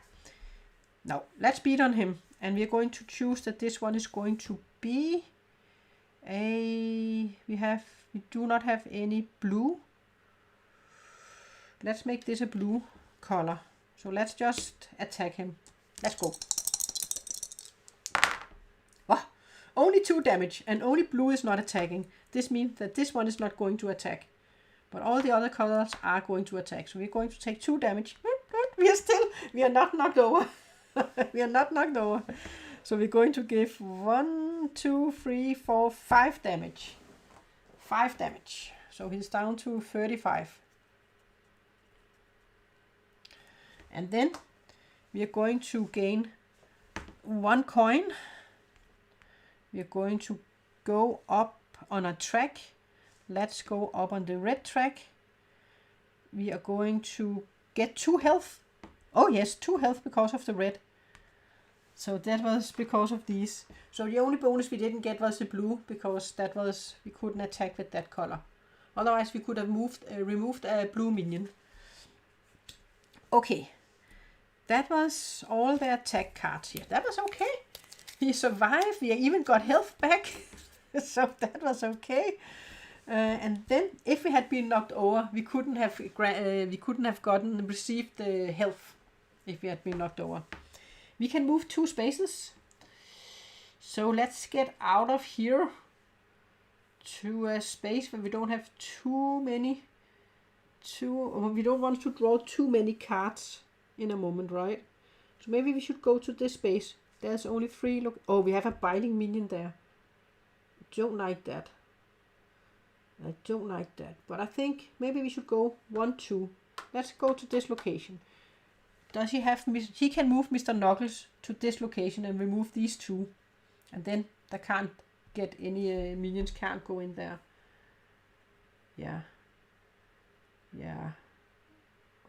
Now, let's beat on him. And we're going to choose that this one is going to be we do not have any blue. Let's make this a blue color. So let's just attack him. Let's go. Only 2 damage, and only blue is not attacking. This means that this one is not going to attack. But all the other colors are going to attack. So we're going to take 2 damage. We are not knocked over. We are not knocked over. So we're going to give 1, 2, 3, 4, 5 damage. 5 damage. So he's down to 35. And then we are going to gain 1 coin. We are going to go up on a track. Let's go up on the red track. We are going to get 2 health. Oh yes, 2 health because of the red. So that was because of these. So the only bonus we didn't get was the blue, because that was, we couldn't attack with that color. Otherwise we could have removed a blue minion. Okay. That was all the attack cards here. That was okay. He survived. We even got health back. So that was okay. And then if we had been knocked over, we couldn't have received the health if we had been knocked over. We can move 2 spaces. So let's get out of here to a space where we don't have too many we don't want to draw too many cards in a moment, right? So maybe we should go to this space. There's only 3. Look, oh, we have a biting minion there. Don't like that. I don't like that. But I think maybe we should go 1, 2. Let's go to this location. Does he have... He can move Mr. Knuckles to this location and remove these 2. And then they can't get any... minions can't go in there. Yeah. Yeah.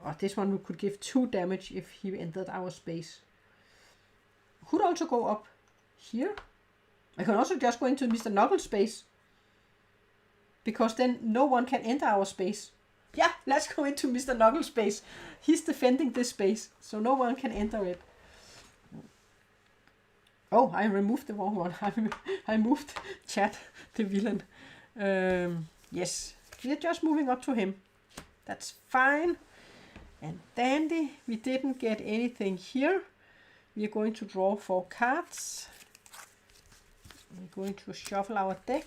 Oh, this one could give 2 damage if he entered our space. Could also go up here. I can also just go into Mr. Knuckles' space. Because then no one can enter our space. Yeah, let's go into Mr. Knuckles' space. He's defending this space, so no one can enter it. Oh, I removed the wrong one. I moved Chad, the villain. Yes, we're just moving up to him. That's fine. And dandy, we didn't get anything here. We are going to draw 4 cards. We're going to shuffle our deck.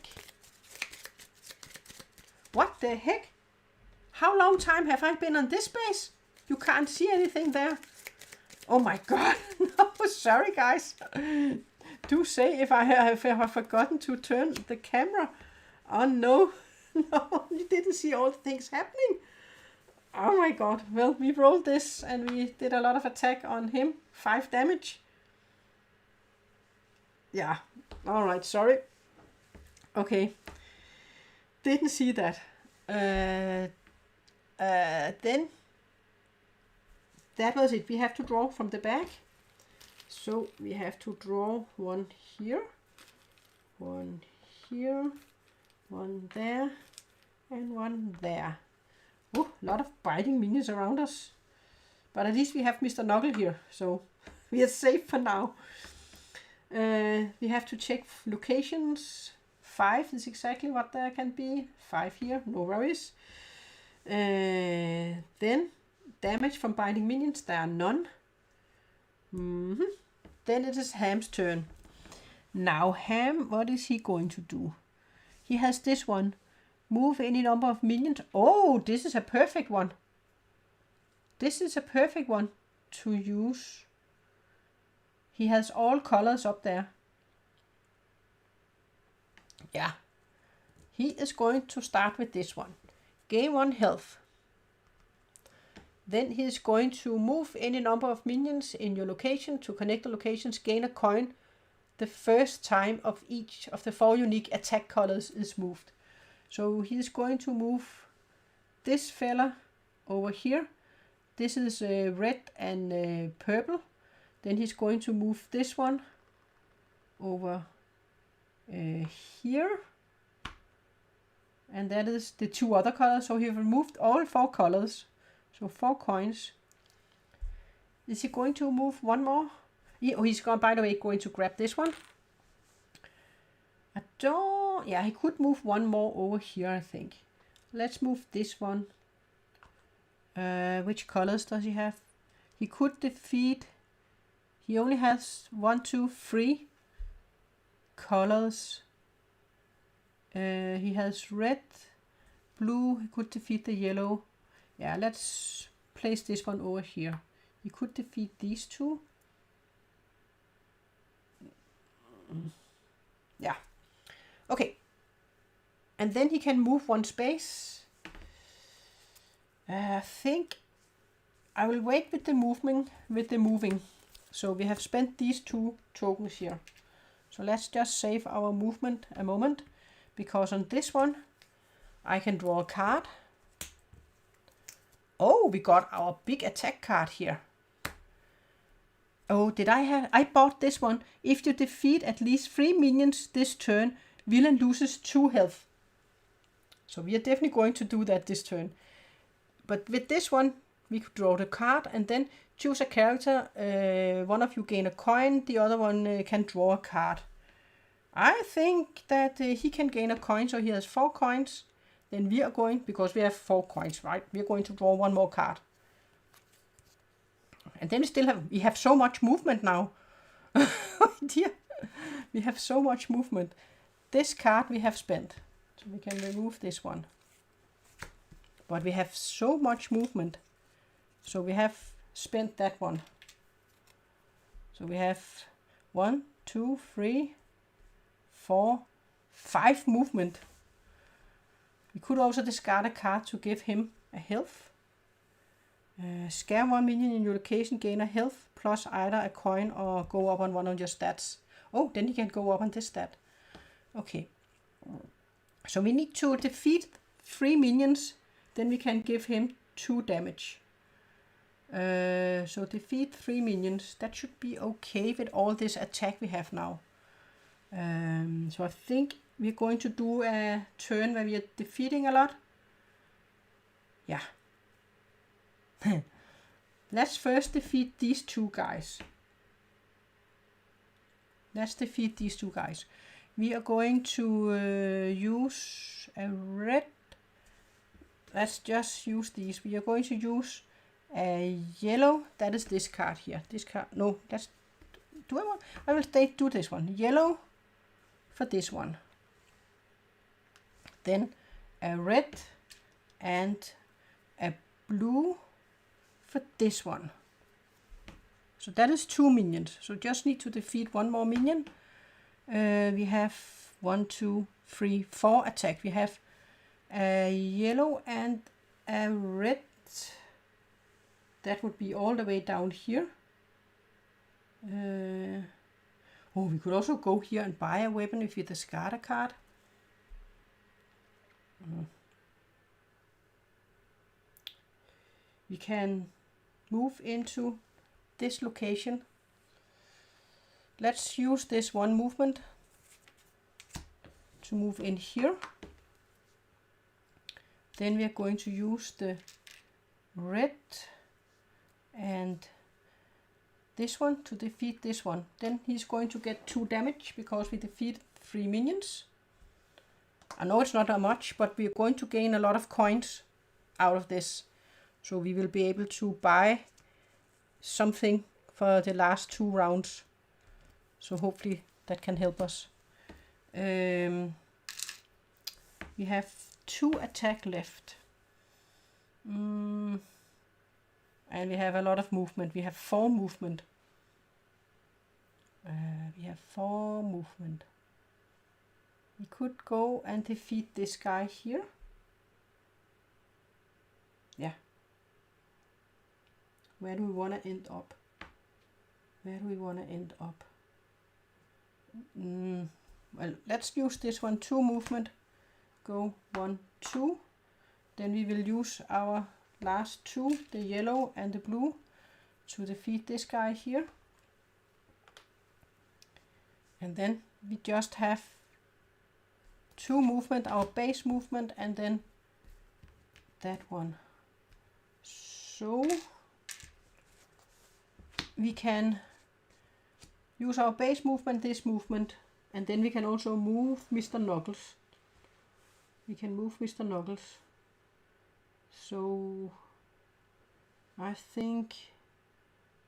What the heck? How long time have I been on this space? You can't see anything there. Oh my god. No, sorry guys. Do say if I have forgotten to turn the camera. Oh no. No, you didn't see all the things happening. Oh my god. Well, we rolled this and we did a lot of attack on him. 5 damage. Yeah. Alright, sorry. Okay. Didn't see that. Then that was it. We have to draw from the back. So we have to draw 1 here, 1 here, 1 there, and 1 there. Oh, a lot of biting minions around us. But at least we have Mr. Knuckle here, so we are safe for now. We have to check locations. 5 is exactly what there can be. 5 here, no worries. Then damage from biting minions, there are none. Then it is Ham's turn. Now Ham, what is he going to do? He has this one. Move any number of minions. Oh, this is a perfect one. This is a perfect one to use. He has all colors up there. Yeah. He is going to start with this one. Gain 1 health. Then he is going to move any number of minions in your location. To connect the locations, gain a coin the first time of each of the 4 unique attack colors is moved. So he is going to move this fella over here. This is red and purple. Then he's going to move this one over here. And that is the 2 other colors. So he removed all 4 colors. So 4 coins. Is he going to move 1 more? He's going, by the way, going to grab this one. Yeah, he could move 1 more over here, I think. Let's move this one. Which colors does he have? He could defeat... He only has 1, 2, 3 colors. He has red, blue. He could defeat the yellow. Yeah, let's place this one over here. He could defeat these 2. Yeah. Okay. And then he can move 1 space. I think I will wait with the moving. So we have spent these 2 tokens here. So let's just save our movement a moment. Because on this one, I can draw a card. Oh, we got our big attack card here. Oh, I bought this one. If you defeat at least 3 minions this turn, villain loses 2 health. So we are definitely going to do that this turn. But with this one, we could draw the card and then choose a character. One of you gain a coin, the other one can draw a card. I think that he can gain a coin, so he has 4 coins. Then we are going, because we have 4 coins, right? We are going to draw 1 more card. And then we have so much movement now. Oh dear. We have so much movement. This card we have spent. So we can remove this one. but we have so much movement. So we have spent that one. So we have 1, 2, 3, 4, 5 movement. We could also discard a card to give him a health. Scare 1 minion in your location, gain a health, plus either a coin or go up on one of your stats. Oh, then he can go up on this stat. Okay. So we need to defeat 3 minions, then we can give him 2 damage. So defeat 3 minions. That should be okay with all this attack we have now. So I think we're going to do a turn where we are defeating a lot. Yeah. Let's first defeat these 2 guys. Let's defeat these 2 guys. We are going to use a red. Let's just use these. We are going to use a yellow. That is this card here. This card. No, let's do I want. I will do this one. Yellow for this one. Then a red and a blue for this one. So that is 2 minions. So just need to defeat 1 more minion. We have 1, 2, 3, 4 attack. We have a yellow and a red. That would be all the way down here. Oh, we could also go here and buy a weapon if we discard a card. We can move into this location. Let's use this 1 movement to move in here. Then we are going to use the red and this one to defeat this one. Then he's going to get 2 damage because we defeated 3 minions. I know it's not that much, but we're going to gain a lot of coins out of this. So we will be able to buy something for the last 2 rounds. So hopefully that can help us. We have 2 attack left. And we have a lot of movement. We have 4 movement. We could go and defeat this guy here. Yeah. Where do we want to end up? Well, let's use this one, 2 movement. Go 1, 2. Then we will use our last 2, the yellow and the blue, to defeat this guy here. And then we just have 2 movement, our base movement, and then that one. So we can use our base movement, this movement, and then we can also move Mr. Knuckles. So I think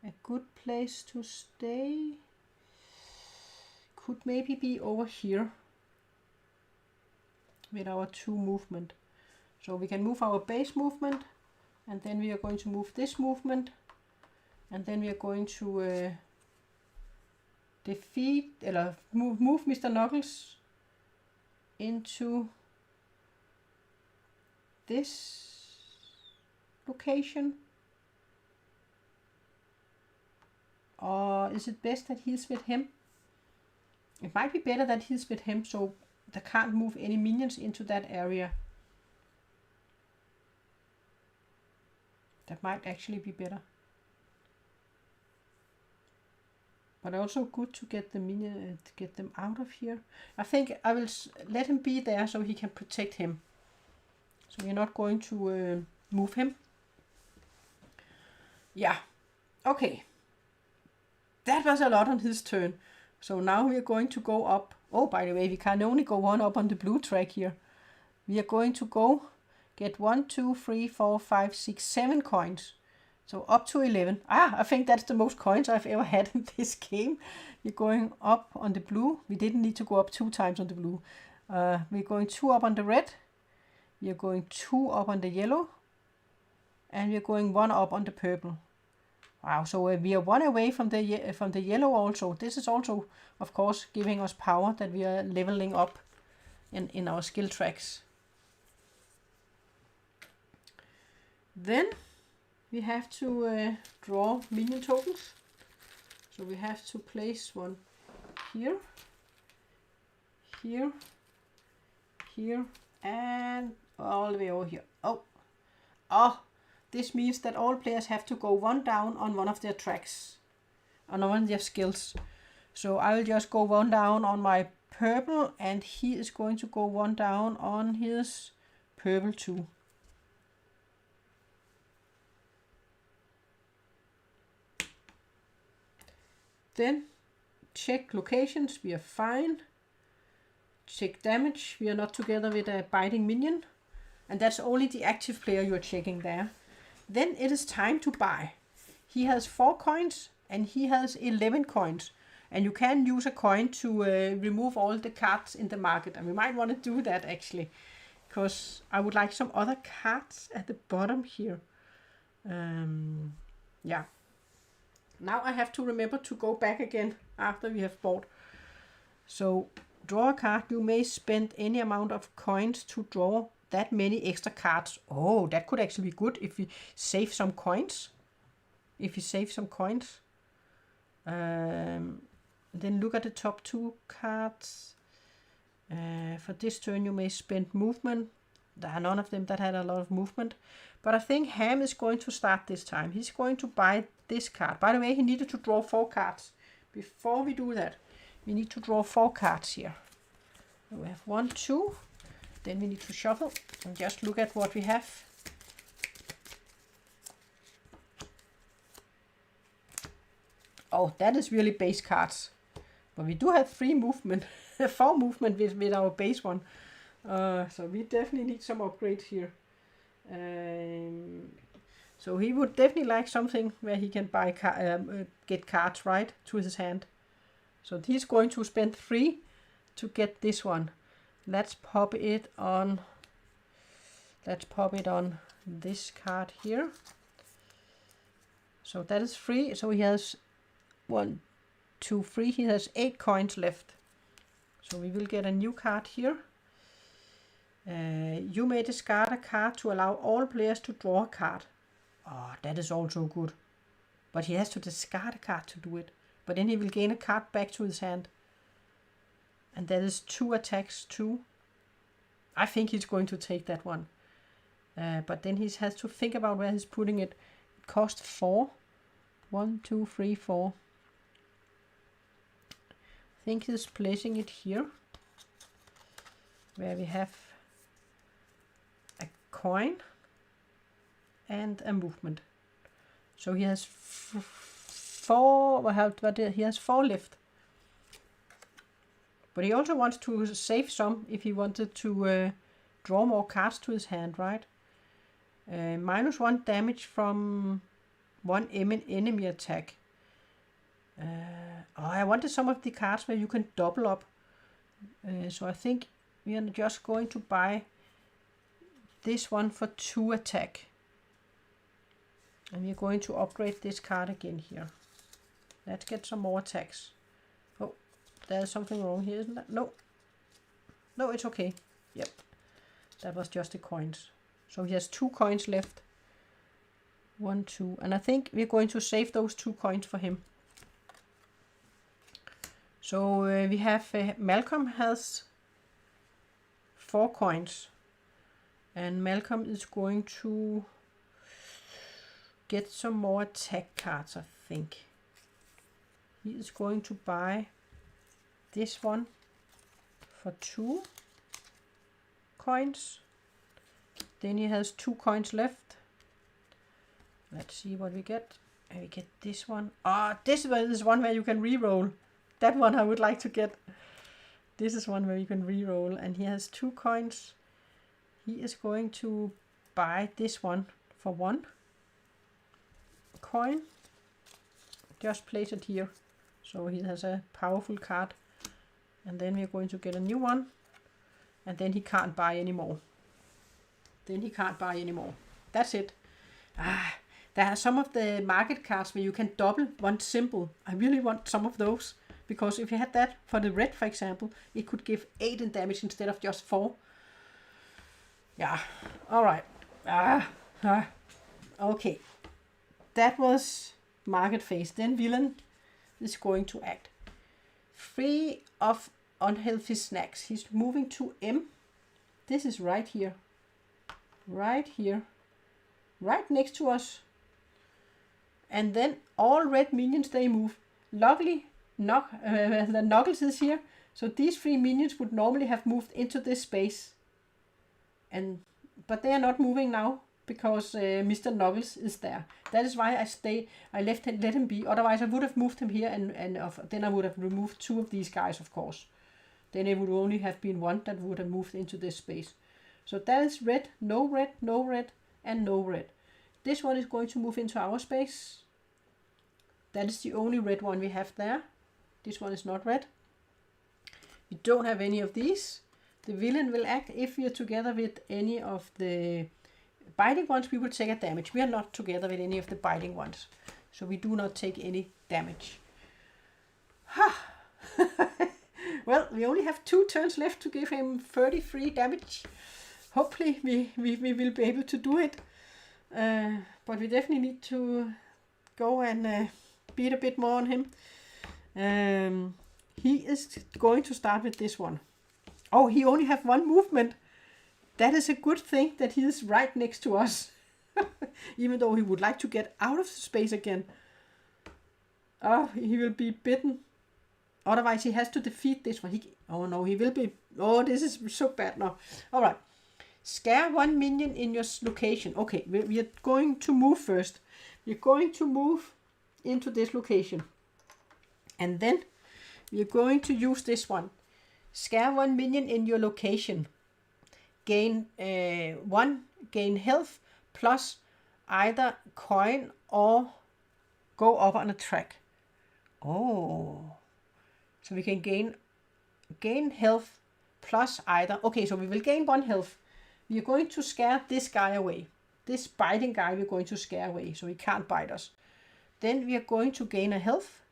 a good place to stay could maybe be over here with our 2 movement. So we can move our base movement, and then we are going to move this movement, and then we are going to move Mr. Knuckles into this location. Or is it best that he's with him? It might be better that he's with him, so they can't move any minions into that area. That might actually be better. But also good to get the minion, to get them out of here. I think I will let him be there so he can protect him. So we're not going to move him. Yeah, okay. That was a lot on his turn. So now we are going to go up. Oh, by the way, we can only go 1 up on the blue track here. We are going to go get 1, 2, 3, 4, 5, 6, 7 coins. So up to 11. I think that's the most coins I've ever had in this game. We're going up on the blue. We didn't need to go up 2 times on the blue. We're going 2 up on the red. We are going 2 up on the yellow, and we are going 1 up on the purple. Wow, so we are 1 away from the yellow also. This is also, of course, giving us power that we are leveling up in our skill tracks. Then we have to draw minion tokens. So we have to place one here, here, here, and all the way over here. Oh, this means that all players have to go 1 down on one of their tracks, on one of their skills. So I will just go 1 down on my purple, and he is going to go 1 down on his purple too. Then check locations, we are fine. Check damage, we are not together with a biting minion. And that's only the active player you are checking there. Then it is time to buy. He has 4 coins and he has 11 coins. And you can use a coin to remove all the cards in the market. And we might want to do that actually, because I would like some other cards at the bottom here. Yeah. Now I have to remember to go back again after we have bought. So draw a card. You may spend any amount of coins to draw that many extra cards. Oh, that could actually be good if we save some coins. Then look at the top 2 cards. For this turn you may spend movement. There are none of them that had a lot of movement. But I think Ham is going to start this time. He's going to buy this card. By the way, he needed to draw 4 cards. Before we do that, we need to draw 4 cards here. We have 1, 2. Then we need to shuffle and just look at what we have. Oh, that is really base cards. But we do have 3 movement, 4 movement with our base one. So we definitely need some upgrades here. So he would definitely like something where he can buy get cards right to his hand. So he's going to spend 3 to get this one. Let's pop it on this card here. So that is 3. So he has 1, 2, 3. He has 8 coins left. So we will get a new card here. You may discard a card to allow all players to draw a card. Oh, that is also good. But he has to discard a card to do it. But then he will gain a card back to his hand. And that is 2 attacks too. I think he's going to take that one. But then he has to think about where he's putting it. It costs 4. 1, 2, 3, 4. I think he's placing it here. Where we have a coin and a movement. So he has 4. But he has 4 left. But he also wants to save some if he wanted to draw more cards to his hand, right? -1 damage from 1 enemy attack. I wanted some of the cards where you can double up. So I think we are just going to buy this one for 2 attack. And we're going to upgrade this card again here. Let's get some more attacks. Oh, there's something wrong here, isn't there? No. No, it's okay. Yep. That was just the coins. So he has 2 coins left. 1, 2. And I think we're going to save those 2 coins for him. So we have Malcom has 4 coins. And Malcom is going to get some more attack cards, I think. He is going to buy this one for 2 coins. Then he has 2 coins left. Let's see what we get. And we get this one. This is one where you can re-roll. That one I would like to get. This is one where you can re-roll. And he has 2 coins. He is going to buy this one for 1 coin. Just place it here. So he has a powerful card. And then we're going to get a new one. And then he can't buy anymore. Then he can't buy anymore. That's it. There are some of the market cards where you can double one symbol. I really want some of those. Because if you had that for the red, for example, it could give 8 in damage instead of just 4. Yeah, alright. Okay. That was market phase. Then villain is going to act. Free of unhealthy snacks. He's moving to M. This is right here. Right here. Right next to us. And then all red minions, they move. Luckily, the Knuckles is here. So these 3 minions would normally have moved into this space. But they are not moving now. Because Mr. Knuckles is there. That is why I let him be. Otherwise I would have moved him here and then I would have removed 2 of these guys, of course. Then it would only have been 1 that would have moved into this space. So that is red, no red, no red, and no red. This one is going to move into our space. That is the only red one we have there. This one is not red. We don't have any of these. The villain will act if we are together with any of the biting ones. We will take a damage. We are not together with any of the biting ones. So we do not take any damage. Well, we only have 2 turns left to give him 33 damage. Hopefully we will be able to do it. But we definitely need to go and beat a bit more on him. He is going to start with this one. Oh, he only have 1 movement. That is a good thing that he is right next to us. Even though he would like to get out of the space again. Oh, he will be bitten. Otherwise he has to defeat this one. Oh no, he will be... Oh, this is so bad now. Alright. Scare 1 minion in your location. Okay, we are going to move first. We're going to move into this location. And then we are going to use this one. Scare 1 minion in your location. Gain 1, gain health, plus either coin or go up on a track. Oh. So we can gain health plus either. Okay, so we will gain 1 health. We are going to scare this guy away. This biting guy we're going to scare away, so he can't bite us. Then we are going to gain a health.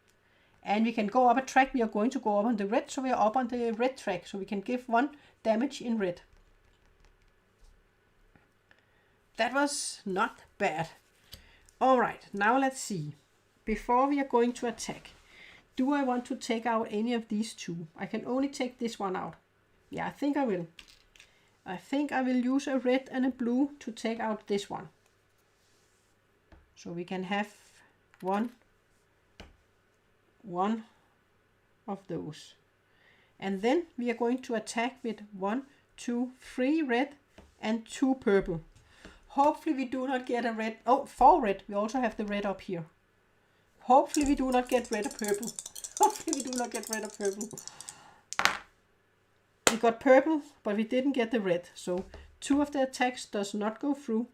And we can go up a track. We are going to go up on the red, so we are up on the red track. So we can give 1 damage in red. That was not bad. Alright, now let's see. Before we are going to attack, do I want to take out any of these 2? I can only take this one out. Yeah, I think I will. I think I will use a red and a blue to take out this one. So we can have one of those. And then we are going to attack with 1, 2, 3 red and 2 purple. Hopefully we do not get a red. Oh, 4 red. We also have the red up here. Hopefully we do not get red or purple. Hopefully we do not get red or purple. We got purple, but we didn't get the red. So 2 of the attacks does not go through.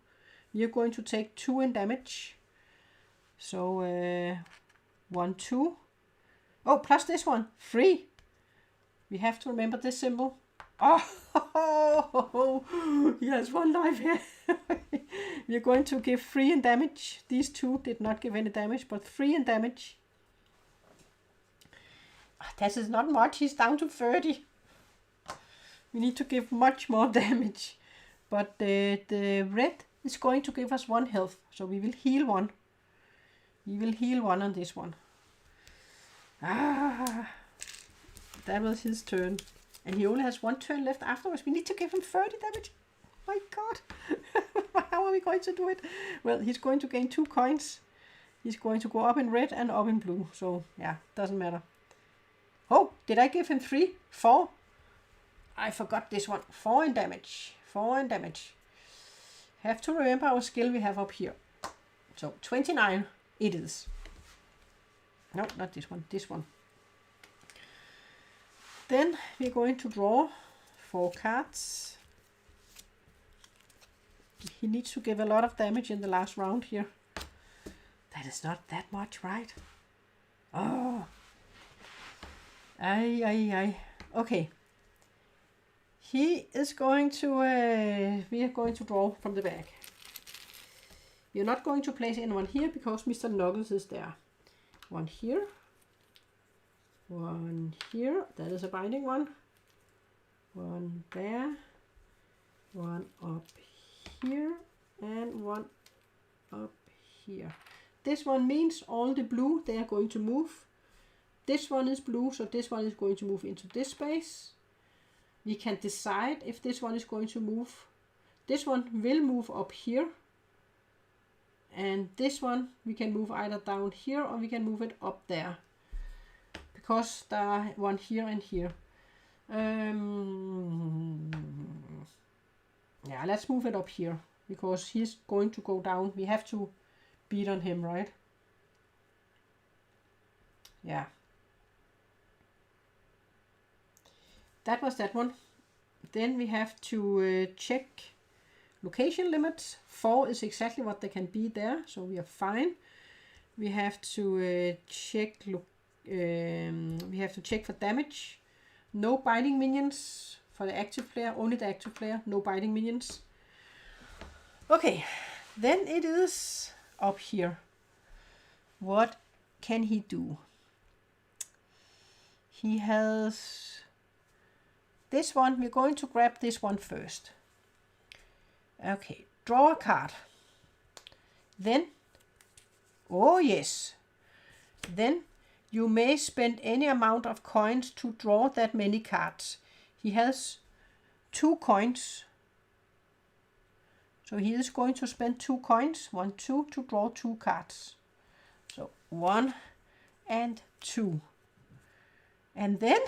We are going to take 2 in damage. So 1, 2. Oh, plus this one, 3. We have to remember this symbol. Oh, he has 1 life here. We are going to give 3 in damage. These 2 did not give any damage, but 3 in damage. That is not much. He's down to 30. We need to give much more damage. But the red is going to give us 1 health. So we will heal 1. We will heal 1 on this one. That was his turn. And he only has 1 turn left afterwards. We need to give him 30 damage. My god. How are we going to do it? Well, he's going to gain 2 coins. He's going to go up in red and up in blue. So, yeah, doesn't matter. Oh, did I give him 3? 4? I forgot this one. 4 in damage. 4 in damage. Have to remember our skill we have up here. So, 29 it is. No, not this one. This one. Then we're going to draw 4 cards. He needs to give a lot of damage in the last round here. That is not that much, right? Oh. Okay. He is going to, we are going to draw from the back. We are not going to place anyone here because Mr. Knuckles is there. One here. One here. That is a binding one. One there. One up here. And one up here. This one means all the blue, they are going to move. This one is blue, so this one is going to move into this space. We can decide if this one is going to move. This one will move up here. And this one we can move either down here or we can move it up there. Because there are one here and here. Yeah, let's move it up here. Because he's going to go down. We have to beat on him, right? Yeah. That was that one. Then we have to check location limits. 4 is exactly what they can be there, so we are fine. We have to check. We have to check for damage. No biting minions for the active player. Only the active player. No biting minions. Okay, then it is up here. What can he do? He has this one. We're going to grab this one first. Okay, draw a card. Then, oh yes, then you may spend any amount of coins to draw that many cards. He has 2 coins. So he is going to spend 2 coins, 1, 2, to draw 2 cards. So 1 and 2. And then,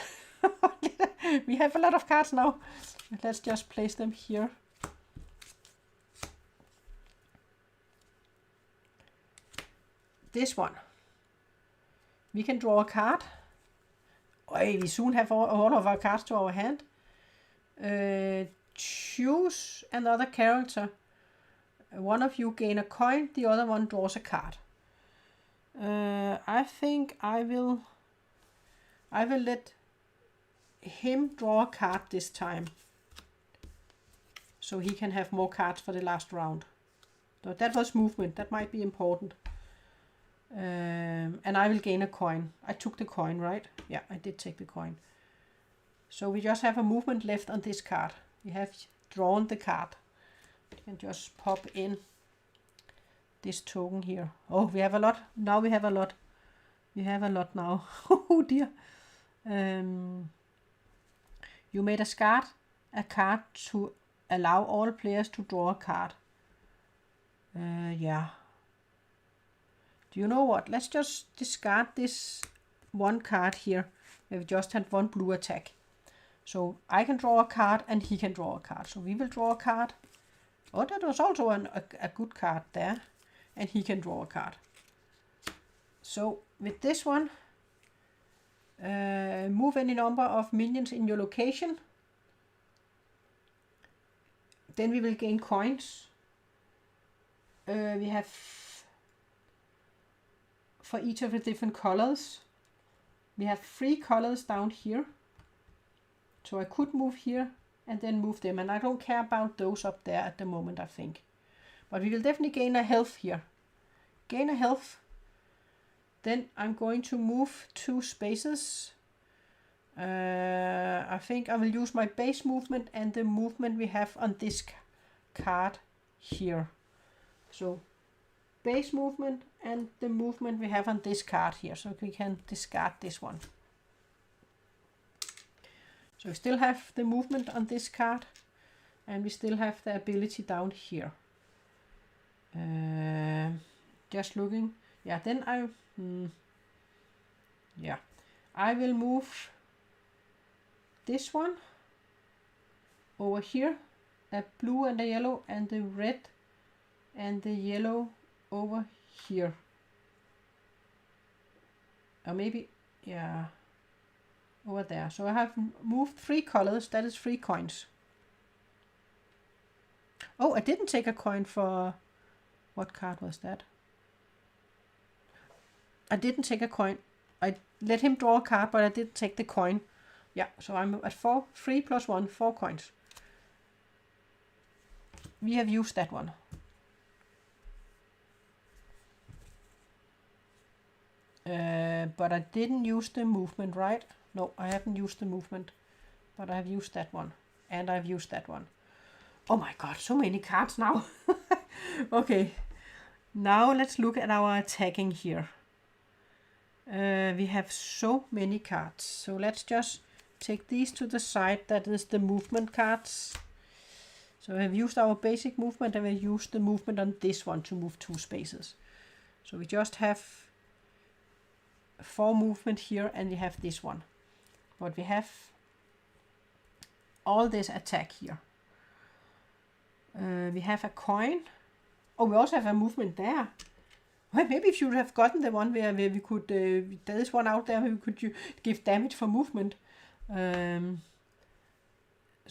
we have a lot of cards now. Let's just place them here. This one. We can draw a card. We soon have all of our cards to our hand. Choose another character. One of you gain a coin, the other one draws a card. I think I will let him draw a card this time. So he can have more cards for the last round. So that was movement. That might be important. And I will gain a coin. I took the coin, right? Yeah, I did take the coin. So we just have a movement left on this card. We have drawn the card. You can just pop in this token here. Oh, we have a lot. Now we have a lot. We have a lot now. Oh dear. You made a card to allow all players to draw a card. Yeah. Do you know what? Let's just discard this one card here. We just had 1 blue attack. So I can draw a card and he can draw a card. So we will draw a card. Oh, that was also a good card there. And he can draw a card. So with this one, move any number of minions in your location. Then we will gain coins. We have for each of the different colors. We have 3 colors down here. So I could move here and then move them. And I don't care about those up there at the moment, I think. But we will definitely gain a health here. Gain a health. Then I'm going to move 2 spaces. I think I will use my base movement and the movement we have on this card here. So base movement and the movement we have on this card here. So we can discard this one. So we still have the movement on this card. And we still have the ability down here. Just looking. Yeah, then I will move this one over here. A blue and a yellow and the red and the yellow over here. Or maybe, yeah, over there. So I have moved 3 colors. That is 3 coins. Oh, I didn't take a coin for... What card was that? I didn't take a coin. I let him draw a card, but I didn't take the coin. Yeah, so I'm at 4. 3 plus 1, 4 coins. We have used that one. But I didn't use the movement, right? No, I haven't used the movement. But I've used that one. And I've used that one. Oh my god, so many cards now. Okay. Now let's look at our attacking here. We have so many cards. So let's just take these to the side. That is the movement cards. So I've used our basic movement and we've used the movement on this one to move 2 spaces. So we just have 4 movement here and we have this one. But we have all this attack here. We have a coin. Oh, we also have a movement there. Well, maybe if you would have gotten the one where we could, there is one out there where we could give damage for movement. So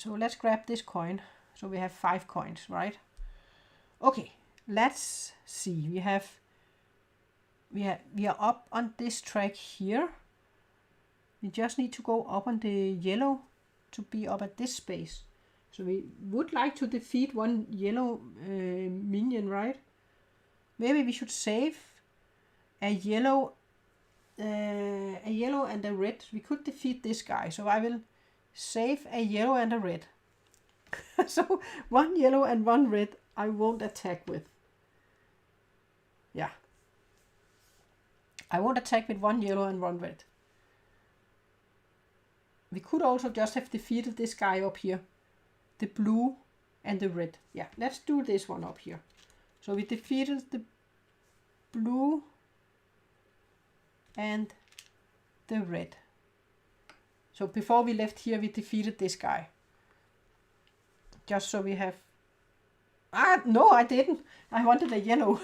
let's grab this coin. So we have 5 coins, right? Okay, let's see. We are up on this track here. We just need to go up on the yellow to be up at this space. So we would like to defeat one yellow minion, right? Maybe we should save a yellow and a red. We could defeat this guy. So I will save a yellow and a red. So 1 yellow and 1 red I won't attack with. Yeah. I won't attack with 1 yellow and 1 red. We could also just have defeated this guy up here. The blue and the red. Yeah, let's do this one up here. So we defeated the blue and the red. So before we left here, we defeated this guy. Just so we have... Ah, no, I didn't. I wanted a yellow.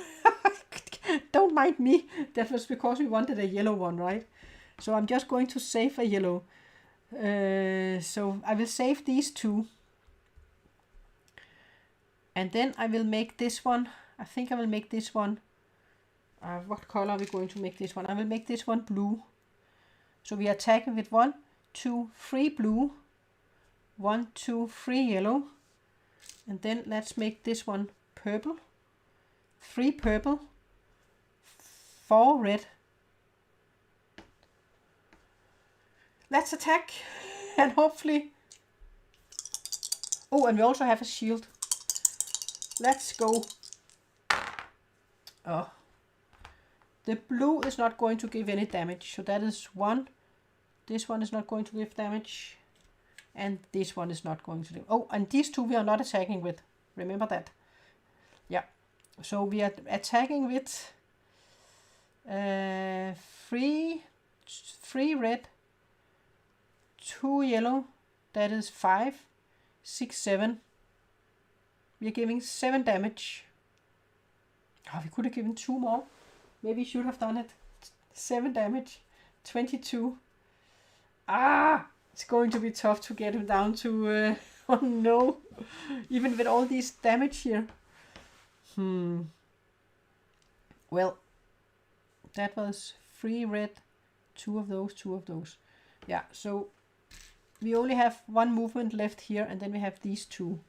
Don't mind me. That was because we wanted a yellow one, right? So I'm just going to save a yellow. So I will save these 2. And then I will make this one. I think I will make this one. What color are we going to make this one? I will make this one blue. So we are attacking with 1, 2, 3 blue. 1, 2, 3 yellow. And then let's make this one purple. 3 purple. 4 red. Let's attack. And hopefully... Oh, and we also have a shield. Let's go. Oh. The blue is not going to give any damage. So that is 1. This one is not going to give damage. And this one is not going to do. Oh, and these 2 we are not attacking with. Remember that. Yeah. So we are attacking with 3 red, 2 yellow. That is 5, 6, 7. We are giving 7 damage. Oh, we could have given 2 more. Maybe we should have done it. 7 damage. 22. Ah! It's going to be tough to get him down to... oh no! Even with all these damage here. Well, that was 3 red. 2 of those, 2 of those. Yeah, so we only have 1 movement left here, and then we have these 2.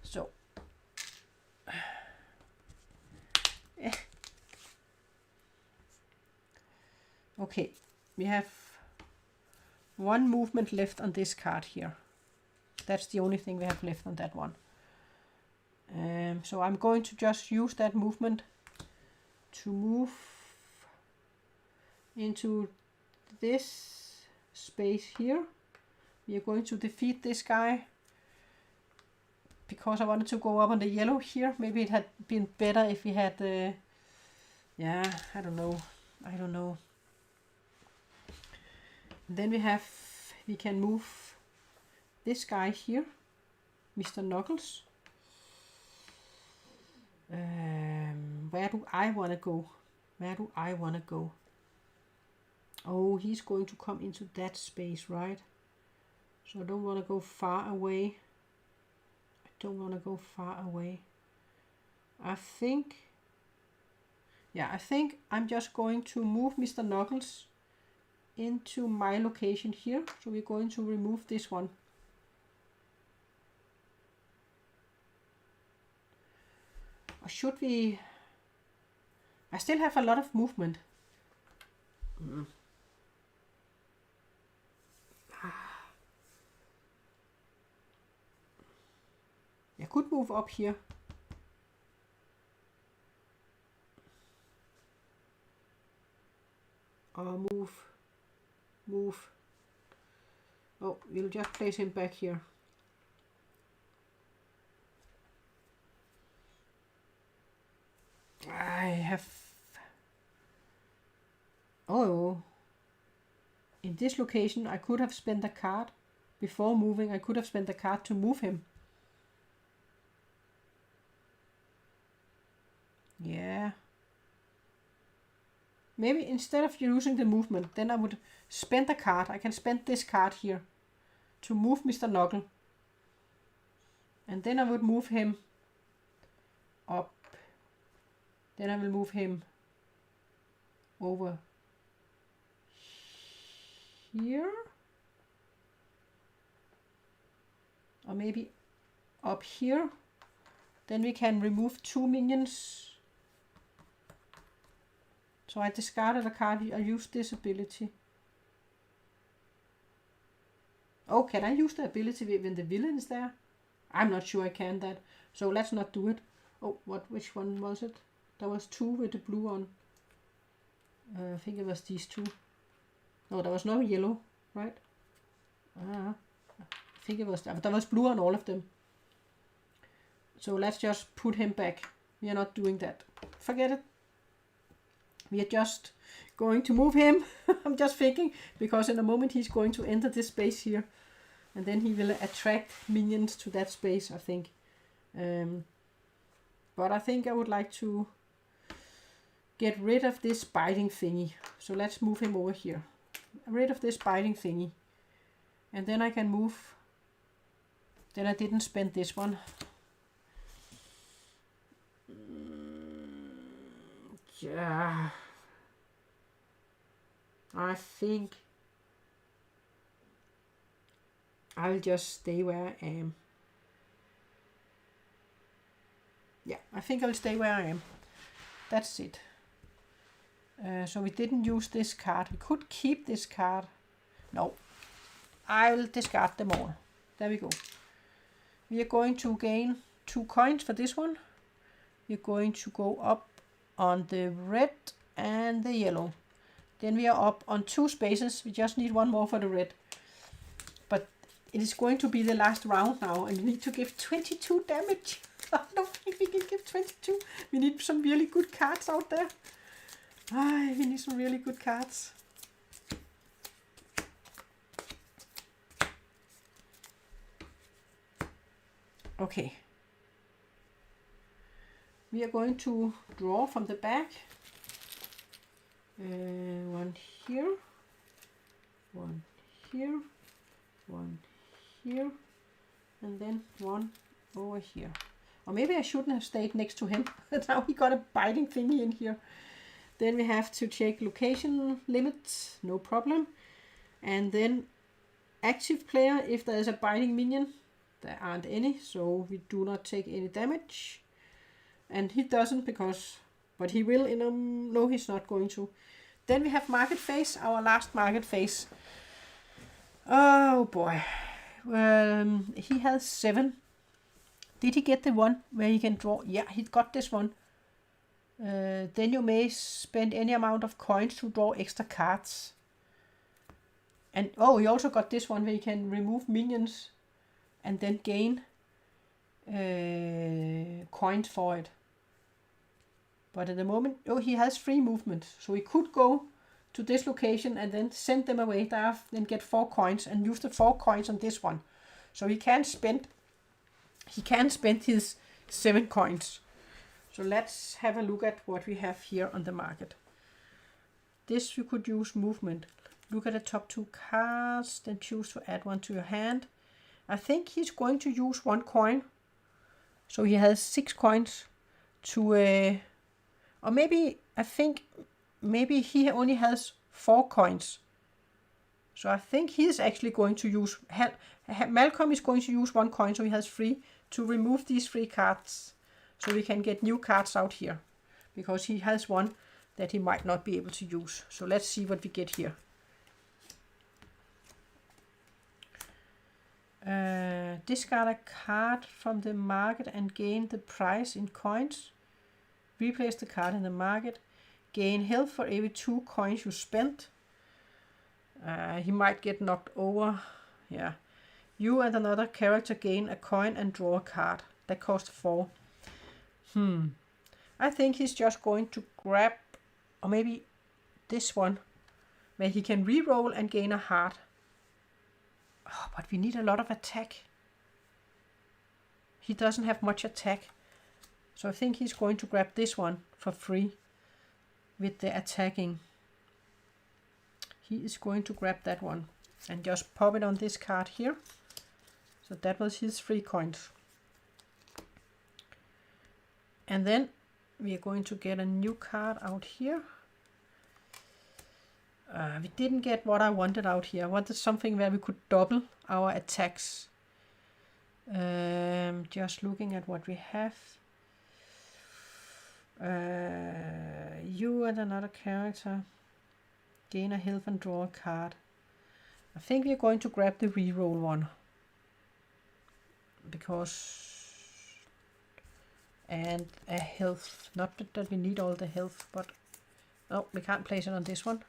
So, okay, we have 1 movement left on this card here. That's the only thing we have left on that one. So I'm going to just use that movement to move into this space here. We are going to defeat this guy. Because I wanted to go up on the yellow here. Maybe it had been better if we had... yeah, I don't know. Then we can move this guy here. Mr. Knuckles. Where do I want to go? Oh, he's going to come into that space, right? So I don't want to go far away. I think I'm just going to move Mr. Knuckles into my location here. So we're going to remove this one. Or should we? I still have a lot of movement. I could move up here. Or move. Oh, we'll just place him back here. I have... Oh, in this location I could have spent a card before moving. I could have spent a card to move him. Yeah. Maybe instead of using the movement, then I would spend a card. I can spend this card here to move Mr. Knuckle. And then I would move him up. Then I will move him over here. Or maybe up here. Then we can remove 2 minions. So I discarded a card. I used this ability. Oh, can I use the ability when the villain is there? I'm not sure I can that. So let's not do it. Oh, which one was it? There was 2 with the blue on. I think it was these 2. No, there was no yellow, right? I think it was, but there was blue on all of them. So let's just put him back. We are not doing that. Forget it. We are just going to move him. I'm just thinking, because in a moment he's going to enter this space here. And then he will attract minions to that space, I think. But I think I would like to get rid of this biting thingy. So let's move him over here. Rid of this biting thingy. And then I can move. Then I didn't spend this one. Yeah. I think I'll just stay where I am. Yeah, I think I'll stay where I am. That's it. So we didn't use this card. We could keep this card. No. I'll discard them all. There we go. We are going to gain 2 coins for this one. We're going to go up on the red and the yellow. Then we are up on 2 spaces. We just need 1 more for the red. But it is going to be the last round now, and we need to give 22 damage. I don't think we can give 22. We need some really good cards out there. We need some really good cards. Okay. We are going to draw from the back. 1 here, 1 here, 1 here, and then 1 over here. Or maybe I shouldn't have stayed next to him. Now he got a biting thingy in here. Then we have to check location limits, no problem. And then active player, if there is a biting minion. There aren't any, so we do not take any damage. And he doesn't because, but he will in a, no he's not going to. Then we have market phase, our last market phase. Oh boy. He has 7. Did he get the one where he can draw? Yeah, he got this one. Then you may spend any amount of coins to draw extra cards. And oh, he also got this one where you can remove minions and then gain coins for it. But at the moment, oh, he has free movement. So he could go to this location and then send them away there, then get 4 coins and use the 4 coins on this one. So he can spend his 7 coins. So let's have a look at what we have here on the market. This you could use movement. Look at the top 2 cards, then choose to add 1 to your hand. I think he's going to use 1 coin. So he has 6 coins to, or maybe, I think, maybe he only has 4 coins. So I think he's actually going to use, Malcom is going to use 1 coin, so he has 3 to remove these 3 cards. So we can get new cards out here, because he has 1 that he might not be able to use. So let's see what we get here. Discard a card from the market and gain the price in coins. Replace the card in the market. Gain health for every 2 coins you spent. He might get knocked over. Yeah. You and another character gain a coin and draw a card. That costs 4. I think he's just going to grab, or maybe this one, where he can re-roll and gain a heart. Oh, but we need a lot of attack. He doesn't have much attack. So I think he's going to grab this one for free with the attacking. He is going to grab that one and just pop it on this card here. So that was his 3 coins. And then we are going to get a new card out here. We didn't get what I wanted out here. I wanted something where we could double our attacks. Just looking at what we have. You and another character gain a health and draw a card. I think we're going to grab the reroll one. Because... and a health. Not that we need all the health, but... oh, we can't place it on this one.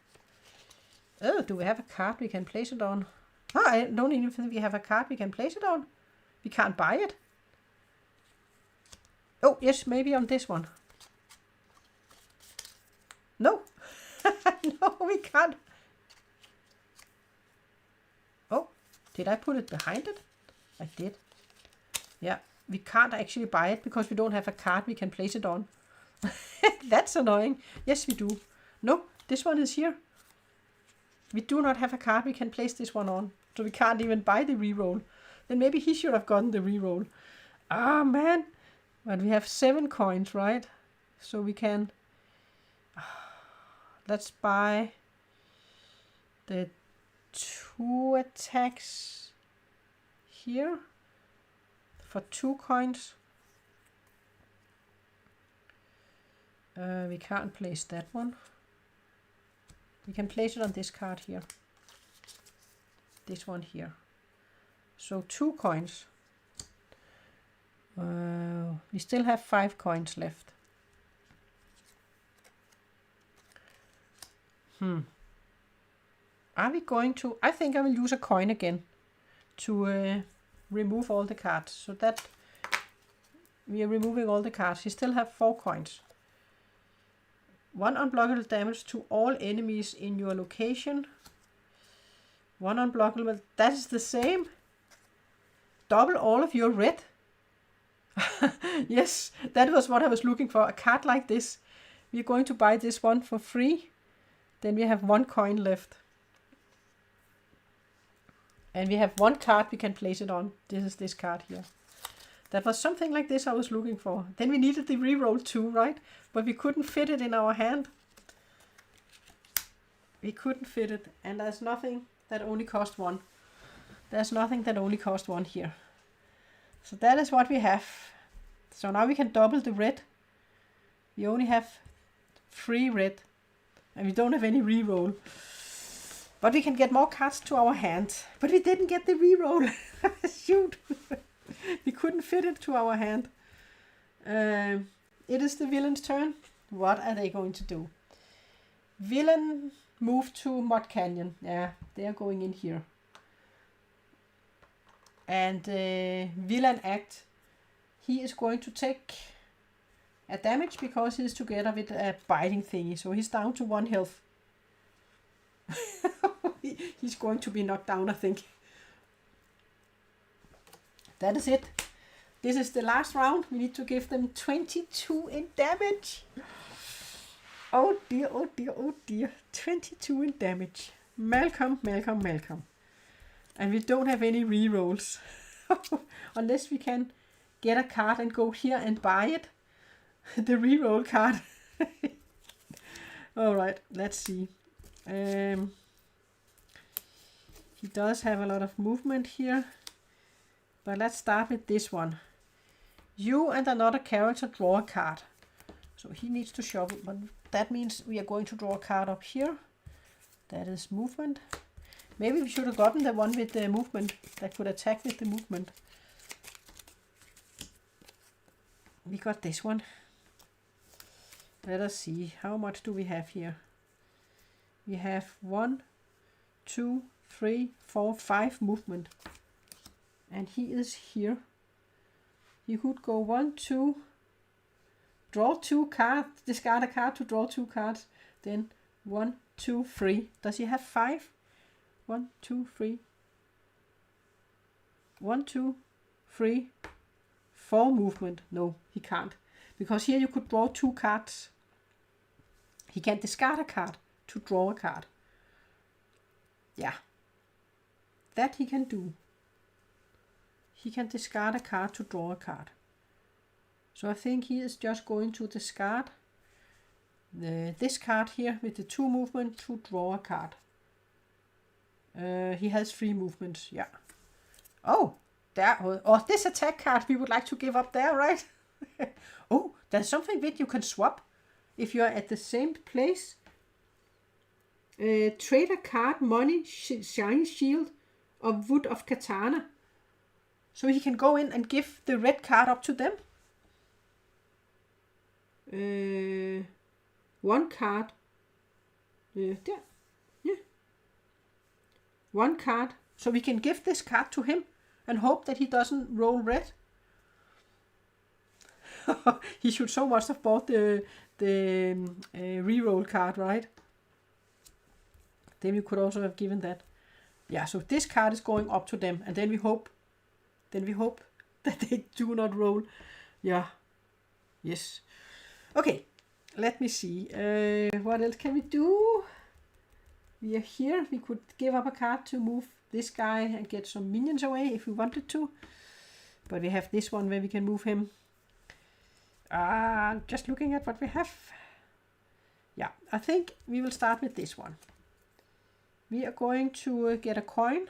Oh, do we have a card we can place it on? Oh, I don't even think we have a card we can place it on. We can't buy it. Oh, yes, maybe on this one. No. No, we can't. Oh, did I put it behind it? I did. Yeah, we can't actually buy it because we don't have a card we can place it on. That's annoying. Yes, we do. No, this one is here. We do not have a card we can place this one on. So we can't even buy the reroll. Then maybe he should have gotten the reroll. Ah, man. But we have 7 coins, right? So we can... let's buy the 2 attacks here for 2 coins. We can't place that one. We can place it on this card here. This one here. So 2 coins. We still have 5 coins left. Are we going to... I think I will use a coin again to remove all the cards. So that we are removing all the cards. We still have 4 coins. 1 unblockable damage to all enemies in your location. 1 unblockable... that is the same. Double all of your red. Yes, that was what I was looking for. A card like this. We are going to buy this one for free. Then we have 1 coin left. And we have 1 card we can place it on. This is this card here. That was something like this I was looking for. Then we needed the reroll too, right? But we couldn't fit it in our hand. We couldn't fit it. And there's nothing that only cost 1. There's nothing that only cost 1 here. So that is what we have. So now we can double the red. We only have 3 red. And we don't have any reroll. But we can get more cards to our hand. But we didn't get the reroll. Shoot. We couldn't fit it to our hand. It is the villain's turn. What are they going to do? Villain move to Mud Canyon. Yeah, they are going in here. And villain act. He is going to take a damage because he's together with a biting thingy. So he's down to 1 health. He's going to be knocked down, I think. That is it. This is the last round. We need to give them 22 in damage. Oh dear, oh dear, oh dear. 22 in damage. Malcom, Malcom, Malcom. And we don't have any rerolls. Unless we can get a card and go here and buy it. The reroll card. Alright, let's see. He does have a lot of movement here. But let's start with this one. You and another character draw a card. So he needs to shuffle, but that means we are going to draw a card up here. That is movement. Maybe we should have gotten the one with the movement that could attack with the movement. We got this one. Let us see. How much do we have here? We have 1, 2, 3, 4, 5 movement. And he is here. He could go 1, 2, draw 2 cards, discard a card to draw 2 cards. Then 1, 2, 3. Does he have 5? 1, 2, 3. 1, 2, 3, 4 movement. No, he can't. Because here you could draw 2 cards. He can discard a card to draw a card. Yeah. That he can do. He can discard a card to draw a card. So I think he is just going to discard this card here with the 2 movement to draw a card. He has 3 movements, yeah. Oh, this attack card we would like to give up there, right? Oh, there's something that you can swap if you are at the same place. Trade a card, money, shiny shield, or wood of katana. So he can go in and give the red card up to them. 1 card. There. Yeah. 1 card. So we can give this card to him and hope that he doesn't roll red. He should so much have bought the reroll card, right? Then we could also have given that. Yeah, so this card is going up to them, and then we hope that they do not roll. Yeah. Yes. Okay. Let me see. What else can we do? We are here. We could give up a card to move this guy and get some minions away if we wanted to. But we have this one where we can move him. Just looking at what we have. Yeah, I think we will start with this one. We are going to get a coin.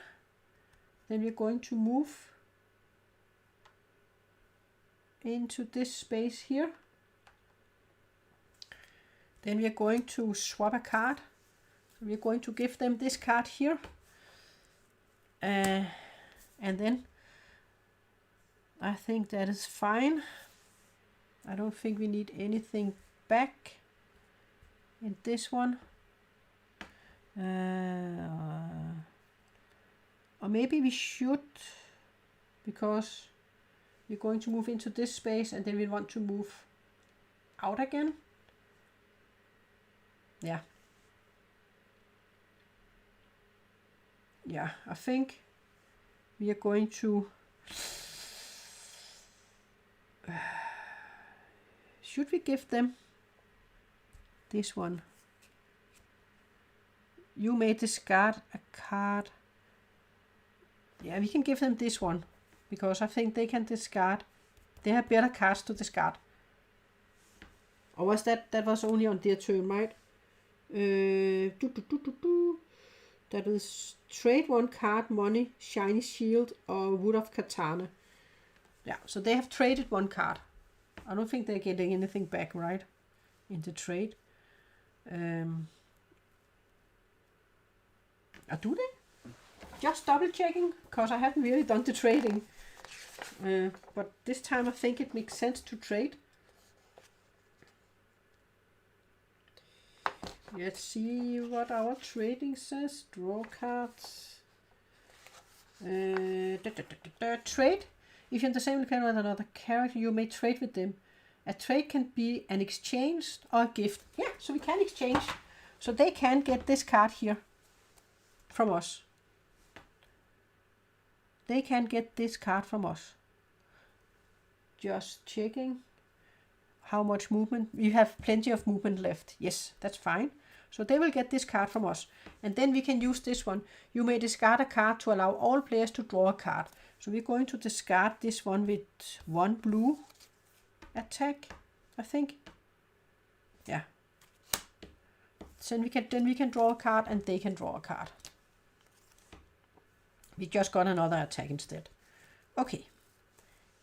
Then we're going to move into this space here. Then we are going to swap a card. So we're going to give them this card here. And then I think that is fine. I don't think we need anything back in this one. Or maybe we should, because we're going to move into this space and then we want to move out again. Yeah. Yeah, I think we are going to... Should we give them this one? You may discard a card. Yeah, we can give them this one, because I think they can discard. They have better cards to discard. Or was that was only on their turn, right? That is trade 1 card, money, shiny shield, or wood of katana. Yeah, so they have traded 1 card. I don't think they're getting anything back, right? In the trade. Do they? Just double checking, because I haven't really done the trading. But this time I think it makes sense to trade. Let's see what our trading says. Draw cards. Trade. If you're in the same location with another character, you may trade with them. A trade can be an exchange or a gift. Yeah, so we can exchange. So they can get this card here from us. They can get this card from us. Just checking how much movement. We have plenty of movement left. Yes, that's fine. So they will get this card from us. And then we can use this one. You may discard a card to allow all players to draw a card. So we're going to discard this one with 1 blue attack, I think. Yeah. So then we can draw a card and they can draw a card. We just got another attack instead. Okay.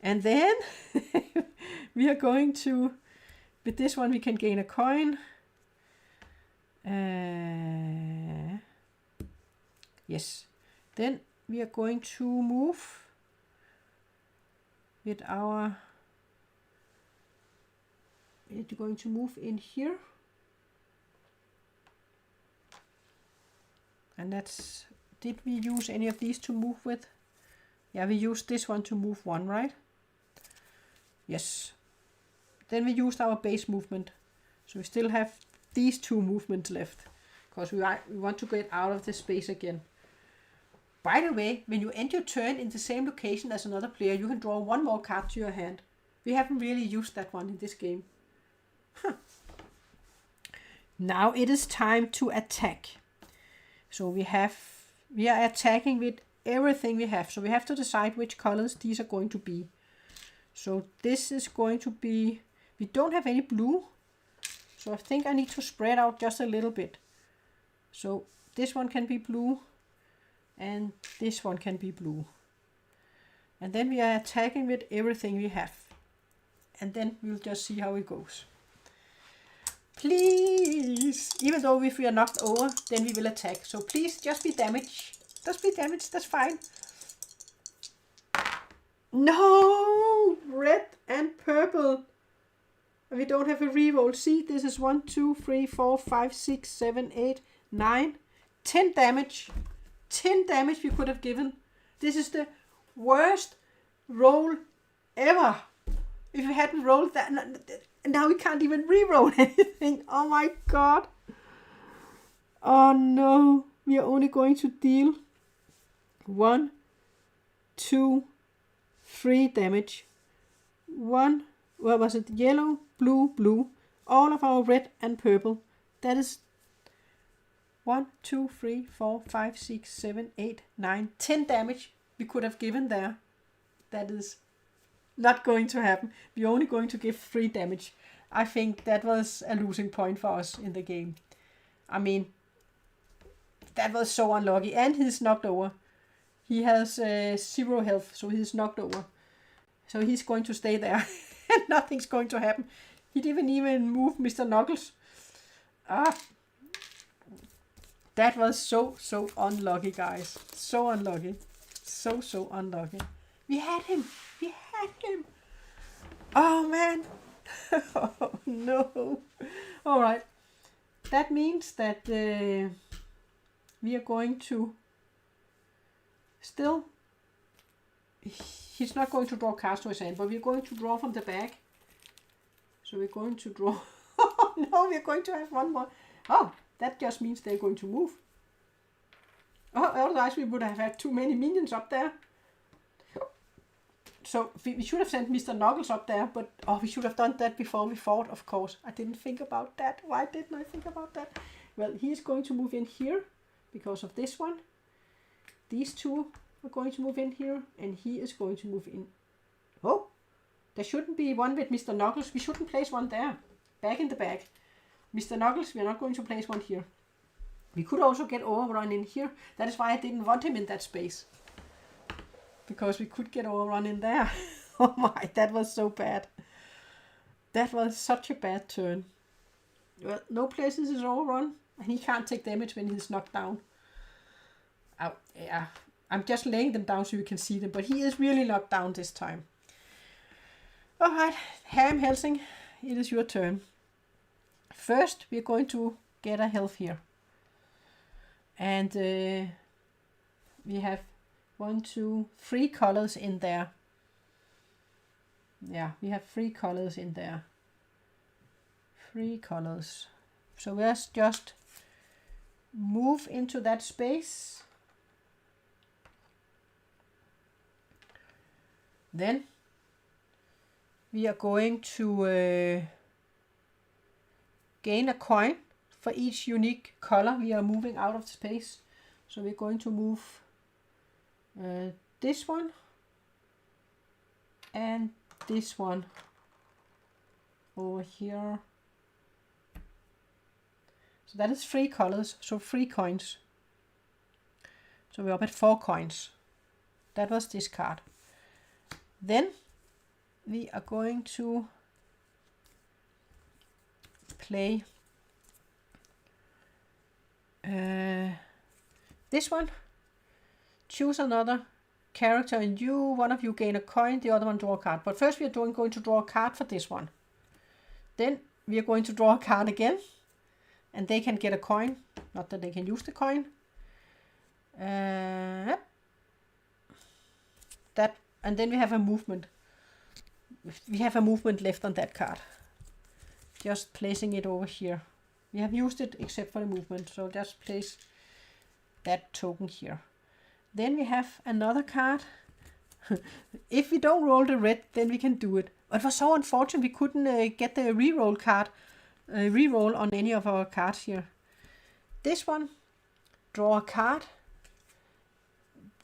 And then we are going to, with this one we can gain a coin. Yes. Then we are going to move with our, we're going to move in here. And that's, did we use any of these to move with? Yeah, we used this one to move one, right? Yes. Then we used our base movement. So we still have these two movements left. Because we want to get out of the space again. By the way, when you end your turn in the same location as another player, you can draw one more card to your hand. We haven't really used that one in this game. Huh. Now it is time to attack. So we are attacking with everything we have. So we have to decide which colors these are going to be. So this is going to be, we don't have any blue. So I think I need to spread out just a little bit. So this one can be blue. And this one can be blue. And then we are attacking with everything we have. And then we'll just see how it goes. Please, even though if we are knocked over, then we will attack. So please, just be damaged. Just be damaged, that's fine. No! Red and purple. We don't have a reroll. See, this is 1, 2, 3, 4, 5, 6, 7, 8, 9, 10 damage. 10 damage we could have given. This is the worst roll ever. If we hadn't rolled that, now we can't even re-roll anything. Oh my god. Oh no. We are only going to deal 1, 2, 3 damage. What was it? Yellow, blue, blue. All of our red and purple. That is 1, 2, 3, 4, 5, 6, 7, 8, 9, 10 damage we could have given there. That is not going to happen. We're only going to give 3 damage. I think that was a losing point for us in the game. I mean, that was so unlucky. And he's knocked over. He has 0 health, so he's knocked over. So he's going to stay there. And nothing's going to happen. He didn't even move Mr. Knuckles. That was so unlucky, guys. So unlucky. So unlucky. We had him. We had him. Oh, man. Oh, no. All right. That means that we are going to still... He's not going to draw cards to his hand, but we're going to draw from the back. So we're going to draw... Oh, no, we're going to have one more. Oh, that just means they're going to move. Oh, otherwise we would have had too many minions up there. So we should have sent Mr. Knuckles up there, but we should have done that before we fought, of course. I didn't think about that. Why didn't I think about that? Well, he's going to move in here because of this one. These two are going to move in here, and he is going to move in. Oh, there shouldn't be one with Mr. Knuckles. We shouldn't place one there. Back in the bag. Mr. Knuckles, we are not going to place one here. We could also get overrun in here. That is why I didn't want him in that space. Because we could get overrun in there. Oh my, that was so bad. That was such a bad turn. Well, no places is overrun. And he can't take damage when he's knocked down. Oh, yeah. I'm just laying them down so you can see them. But he is really knocked down this time. Alright, Helsing, it is your turn. First, we're going to get a health here. And we have 1, 2, 3 colors in there. Yeah, we have 3 colors in there. 3 colors. So let's just move into that space. Then we are going to gain a coin for each unique color we are moving out of space. So we're going to move this one and this one over here. So that is 3 colors, so 3 coins. So we're up at 4 coins. That was this card. Then we are going to play this one. Choose another character and one of you gain a coin, the other one draw a card. But first we are going to draw a card for this one. Then we are going to draw a card again, and they can get a coin. Not that they can use the coin. That, and then we have a movement. We have a movement left on that card. Just placing it over here. We have used it except for the movement, so just place that token here. Then we have another card. If we don't roll the red, then we can do it. But it was so unfortunate we couldn't get the reroll card, reroll on any of our cards here. This one, draw a card.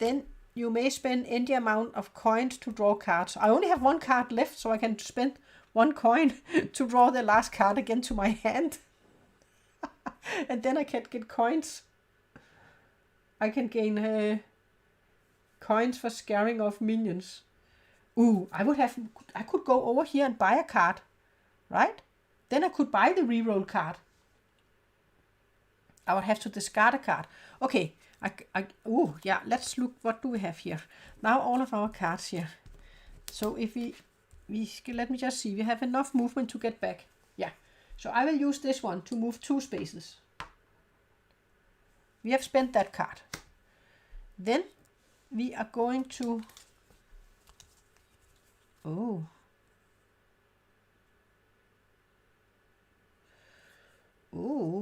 Then you may spend any amount of coins to draw cards. I only have one card left, so I can spend one coin to draw the last card again to my hand. And then I can get coins. I can gain coins for scaring off minions. Ooh, I could go over here and buy a card, right? Then I could buy the reroll card. I would have to discard a card. Okay, yeah, let's look, what do we have here? Now all of our cards here. So if let me just see, we have enough movement to get back. Yeah, so I will use this one to move 2 spaces. We have spent that card. Then we are going to,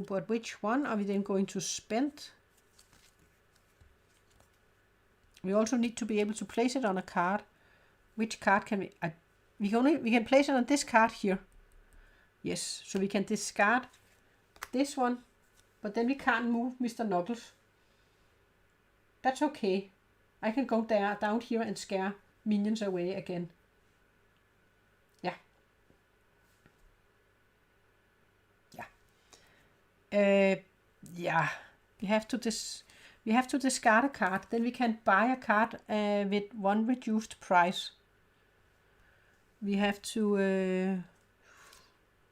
but which one are we then going to spend? We also need to be able to place it on a card. Which card can we can place it on this card here. Yes, so we can discard this one, but then we can't move Mr. Knuckles. That's okay. I can go down here and scare minions away again. Yeah. Yeah. Yeah. We have to discard a card. Then we can buy a card with 1 reduced price. We have to...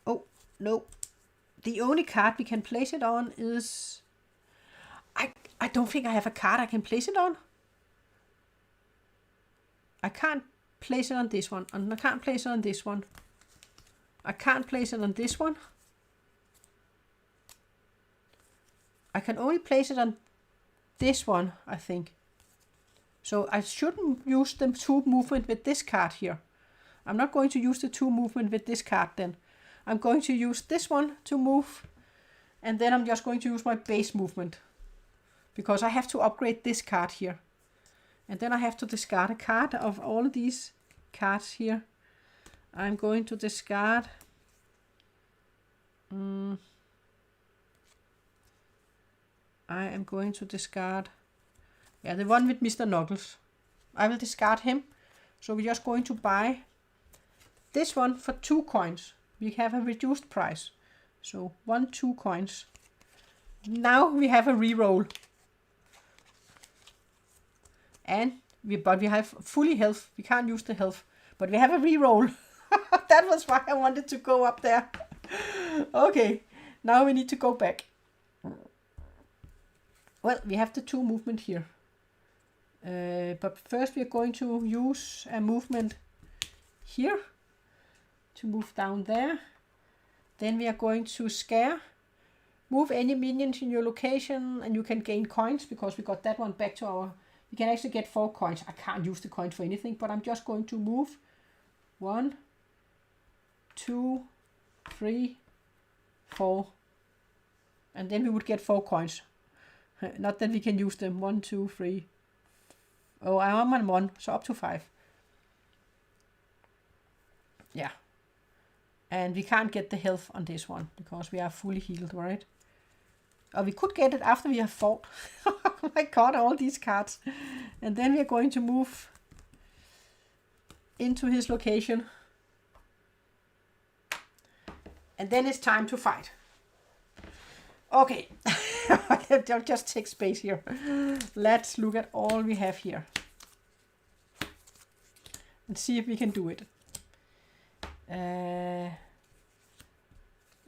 oh, no. The only card we can place it on is... I don't think I have a card I can place it on. I can't place it on this one. And I can't place it on this one. I can't place it on this one. I can only place it on this one, I think. So I shouldn't use the 2 movement with this card here. I'm not going to use the 2 movement with this card then. I'm going to use this one to move. And then I'm just going to use my base movement. Because I have to upgrade this card here. And then I have to discard a card of all of these cards here. I'm going to discard... I am going to discard... yeah, the one with Mr. Knuckles. I will discard him. So we're just going to buy this one for 2 coins. We have a reduced price. So 2 coins. Now we have a reroll. And but we have fully health. We can't use the health. But we have a reroll. That was why I wanted to go up there. Okay. Now we need to go back. Well, we have the 2 movement here. But first we are going to use a movement here. To move down there. Then we are going to scare. Move any minions in your location. And you can gain coins. Because we got that one back to our... You can actually get 4 coins. I can't use the coins for anything, but I'm just going to move 1, 2, 3, 4. And then we would get 4 coins. Not that we can use them. 1, 2, 3. Oh, I'm on 1, so up to 5. Yeah. And we can't get the health on this one, because we are fully healed, right? Or we could get it after we have fought. Oh my god, all these cards. And then we are going to move into his location. And then it's time to fight. Okay. I'll just take space here. Let's look at all we have here. and see if we can do it.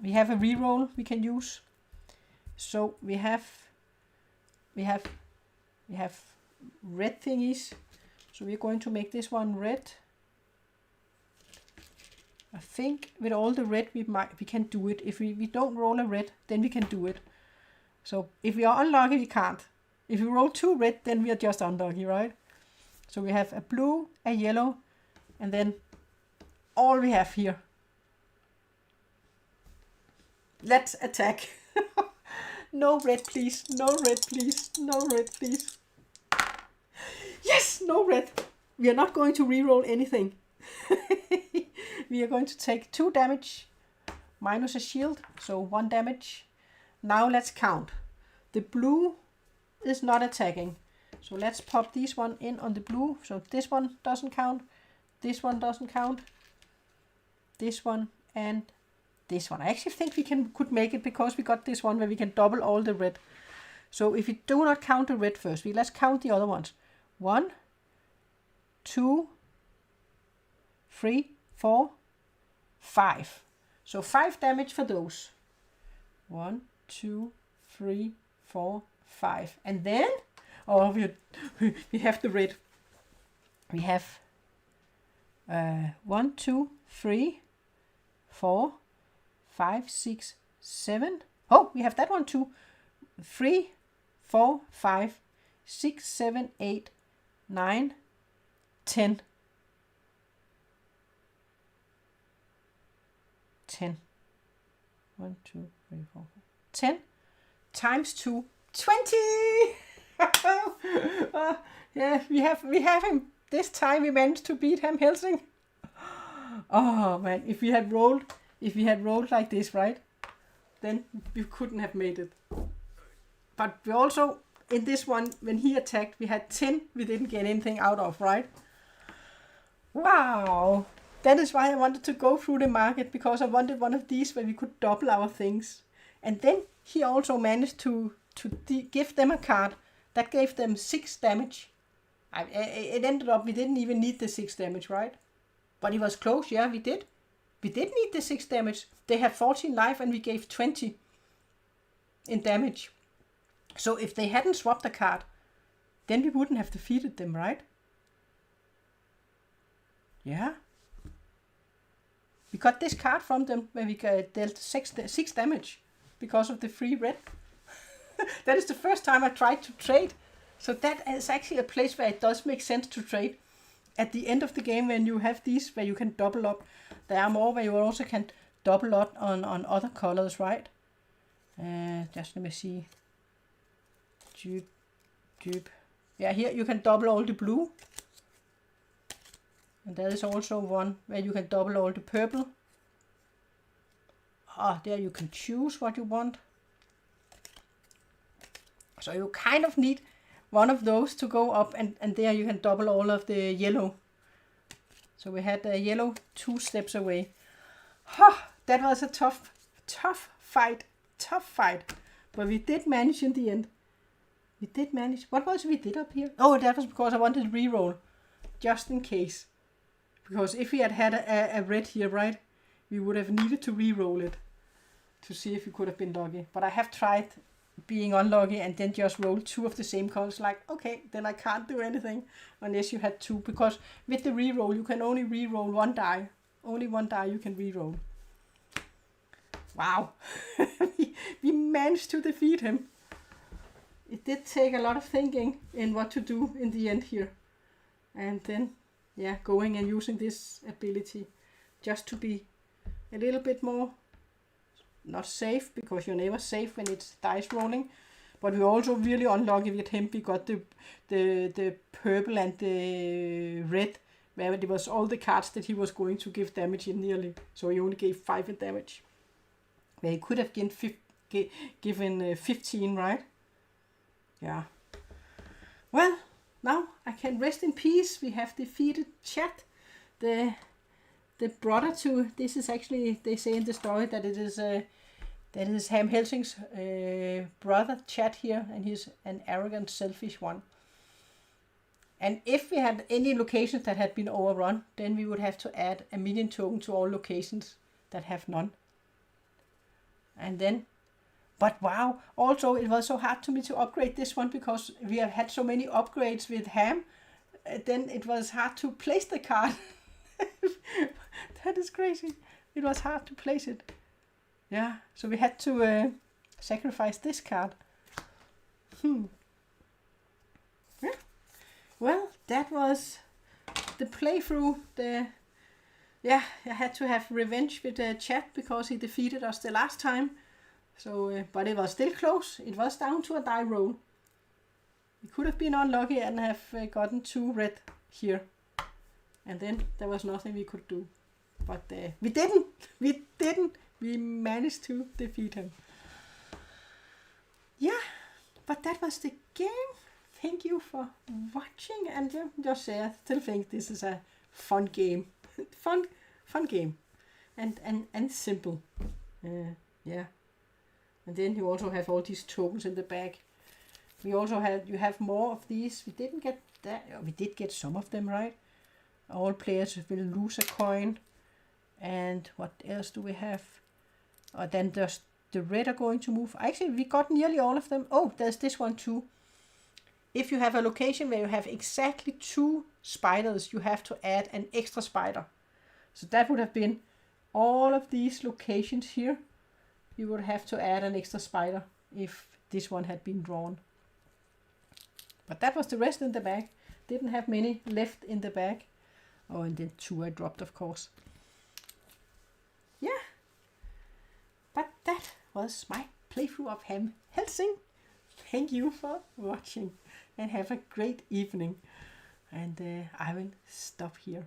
We have a reroll we can use. So we have red thingies. So we're going to make this one red. I think with all the red we can do it. If we don't roll a red, then we can do it. So if we are unlucky, we can't. If we roll 2 red, then we are just unlucky, right? So we have a blue, a yellow, and then all we have here. Let's attack. No red, please. No red, please. No red, please. Yes, no red. We are not going to reroll anything. We are going to take 2 damage minus a shield, so 1 damage. Now let's count. The blue is not attacking, so let's pop this one in on the blue. So this one doesn't count, this one doesn't count, this one and this one. I actually think we could make it because we got this one where we can double all the red. So if we do not count the red first, let's count the other ones. 1, 2, 3, 4, 5. So 5 damage for those. 1, 2, 3, 4, 5. And then, oh, we have the red. We have 1, 2, 3, 4, 5, 6, 7. Oh, we have that one too. 3, 4, 5, 6, 7, 8, 9, 10. 10. 1, 2, 3, 4, 5. 10 times 2, 20. Yeah, we have him. This time we managed to beat him, Helsing. Oh man, if we had rolled like this, right? Then we couldn't have made it. But we also, in this one, when he attacked, we had 10 we didn't get anything out of, right? Wow. That is why I wanted to go through the market, because I wanted one of these where we could double our things. And then he also managed to give them a card that gave them 6 damage. It ended up we didn't even need the 6 damage, right? But it was close, yeah, we did. We did need the 6 damage. They had 14 life and we gave 20 in damage. So if they hadn't swapped a card, then we wouldn't have defeated them, right? Yeah. We got this card from them when we dealt 6 damage because of the free red. That is the first time I tried to trade. So that is actually a place where it does make sense to trade. At the end of the game, when you have these where you can double up, there are more where you also can double up on other colors, right? Just let me see. Dupe. Yeah, here you can double all the blue. And there is also one where you can double all the purple. There you can choose what you want. So you kind of need one of those to go up, and there you can double all of the yellow. So we had the yellow 2 steps away. That was a tough fight. But we did manage in the end. We did manage. What was it we did up here? Oh, that was because I wanted to reroll. Just in case. Because if we had a red here, right, we would have needed to reroll it to see if we could have been lucky. But I have tried being unlucky and then just roll 2 of the same colors. Like, okay, then I can't do anything unless you had 2. Because with the reroll, you can only reroll 1 die. Only 1 die you can reroll. Wow. we managed to defeat him. It did take a lot of thinking in what to do in the end here. And then, yeah, going and using this ability just to be a little bit more, not safe, because you're never safe when it's dice rolling. But we're also really unlucky with him. We got the purple and the red, where it was all the cards that he was going to give damage in nearly. So he only gave 5 in damage. Where he could have given 15, right? Yeah. Well, now I can rest in peace. We have defeated Chat, the brother to. This is actually, they say in the story that it is Ham Helsing's brother Chat here, and he's an arrogant, selfish one. And if we had any locations that had been overrun, then we would have to add a minion token to all locations that have none. And then, but wow, also it was so hard to me to upgrade this one because we have had so many upgrades with Ham. Then it was hard to place the card. That is crazy. It was hard to place it. Yeah, so we had to sacrifice this card. Yeah. Well, that was the playthrough. I had to have revenge with the chat because he defeated us the last time. So, but it was still close. It was down to a die roll. We could have been unlucky and have gotten 2 red here. And then there was nothing we could do. But we didn't. We managed to defeat him. Yeah, but that was the game. Thank you for watching. And just say I still think this is a fun game. fun game. And simple. Yeah. And then you also have all these tokens in the back. You have more of these. We didn't get that. We did get some of them, right? All players will lose a coin. And what else do we have? Then there's the red are going to move. Actually, we got nearly all of them. Oh, there's this one too. If you have a location where you have exactly 2 spiders, you have to add an extra spider. So that would have been all of these locations here. You would have to add an extra spider if this one had been drawn. But that was the rest in the bag. Didn't have many left in the bag. Oh, and then 2 I dropped, of course. Yeah. But that was my playthrough of Helsing. Thank you for watching and have a great evening. And I will stop here.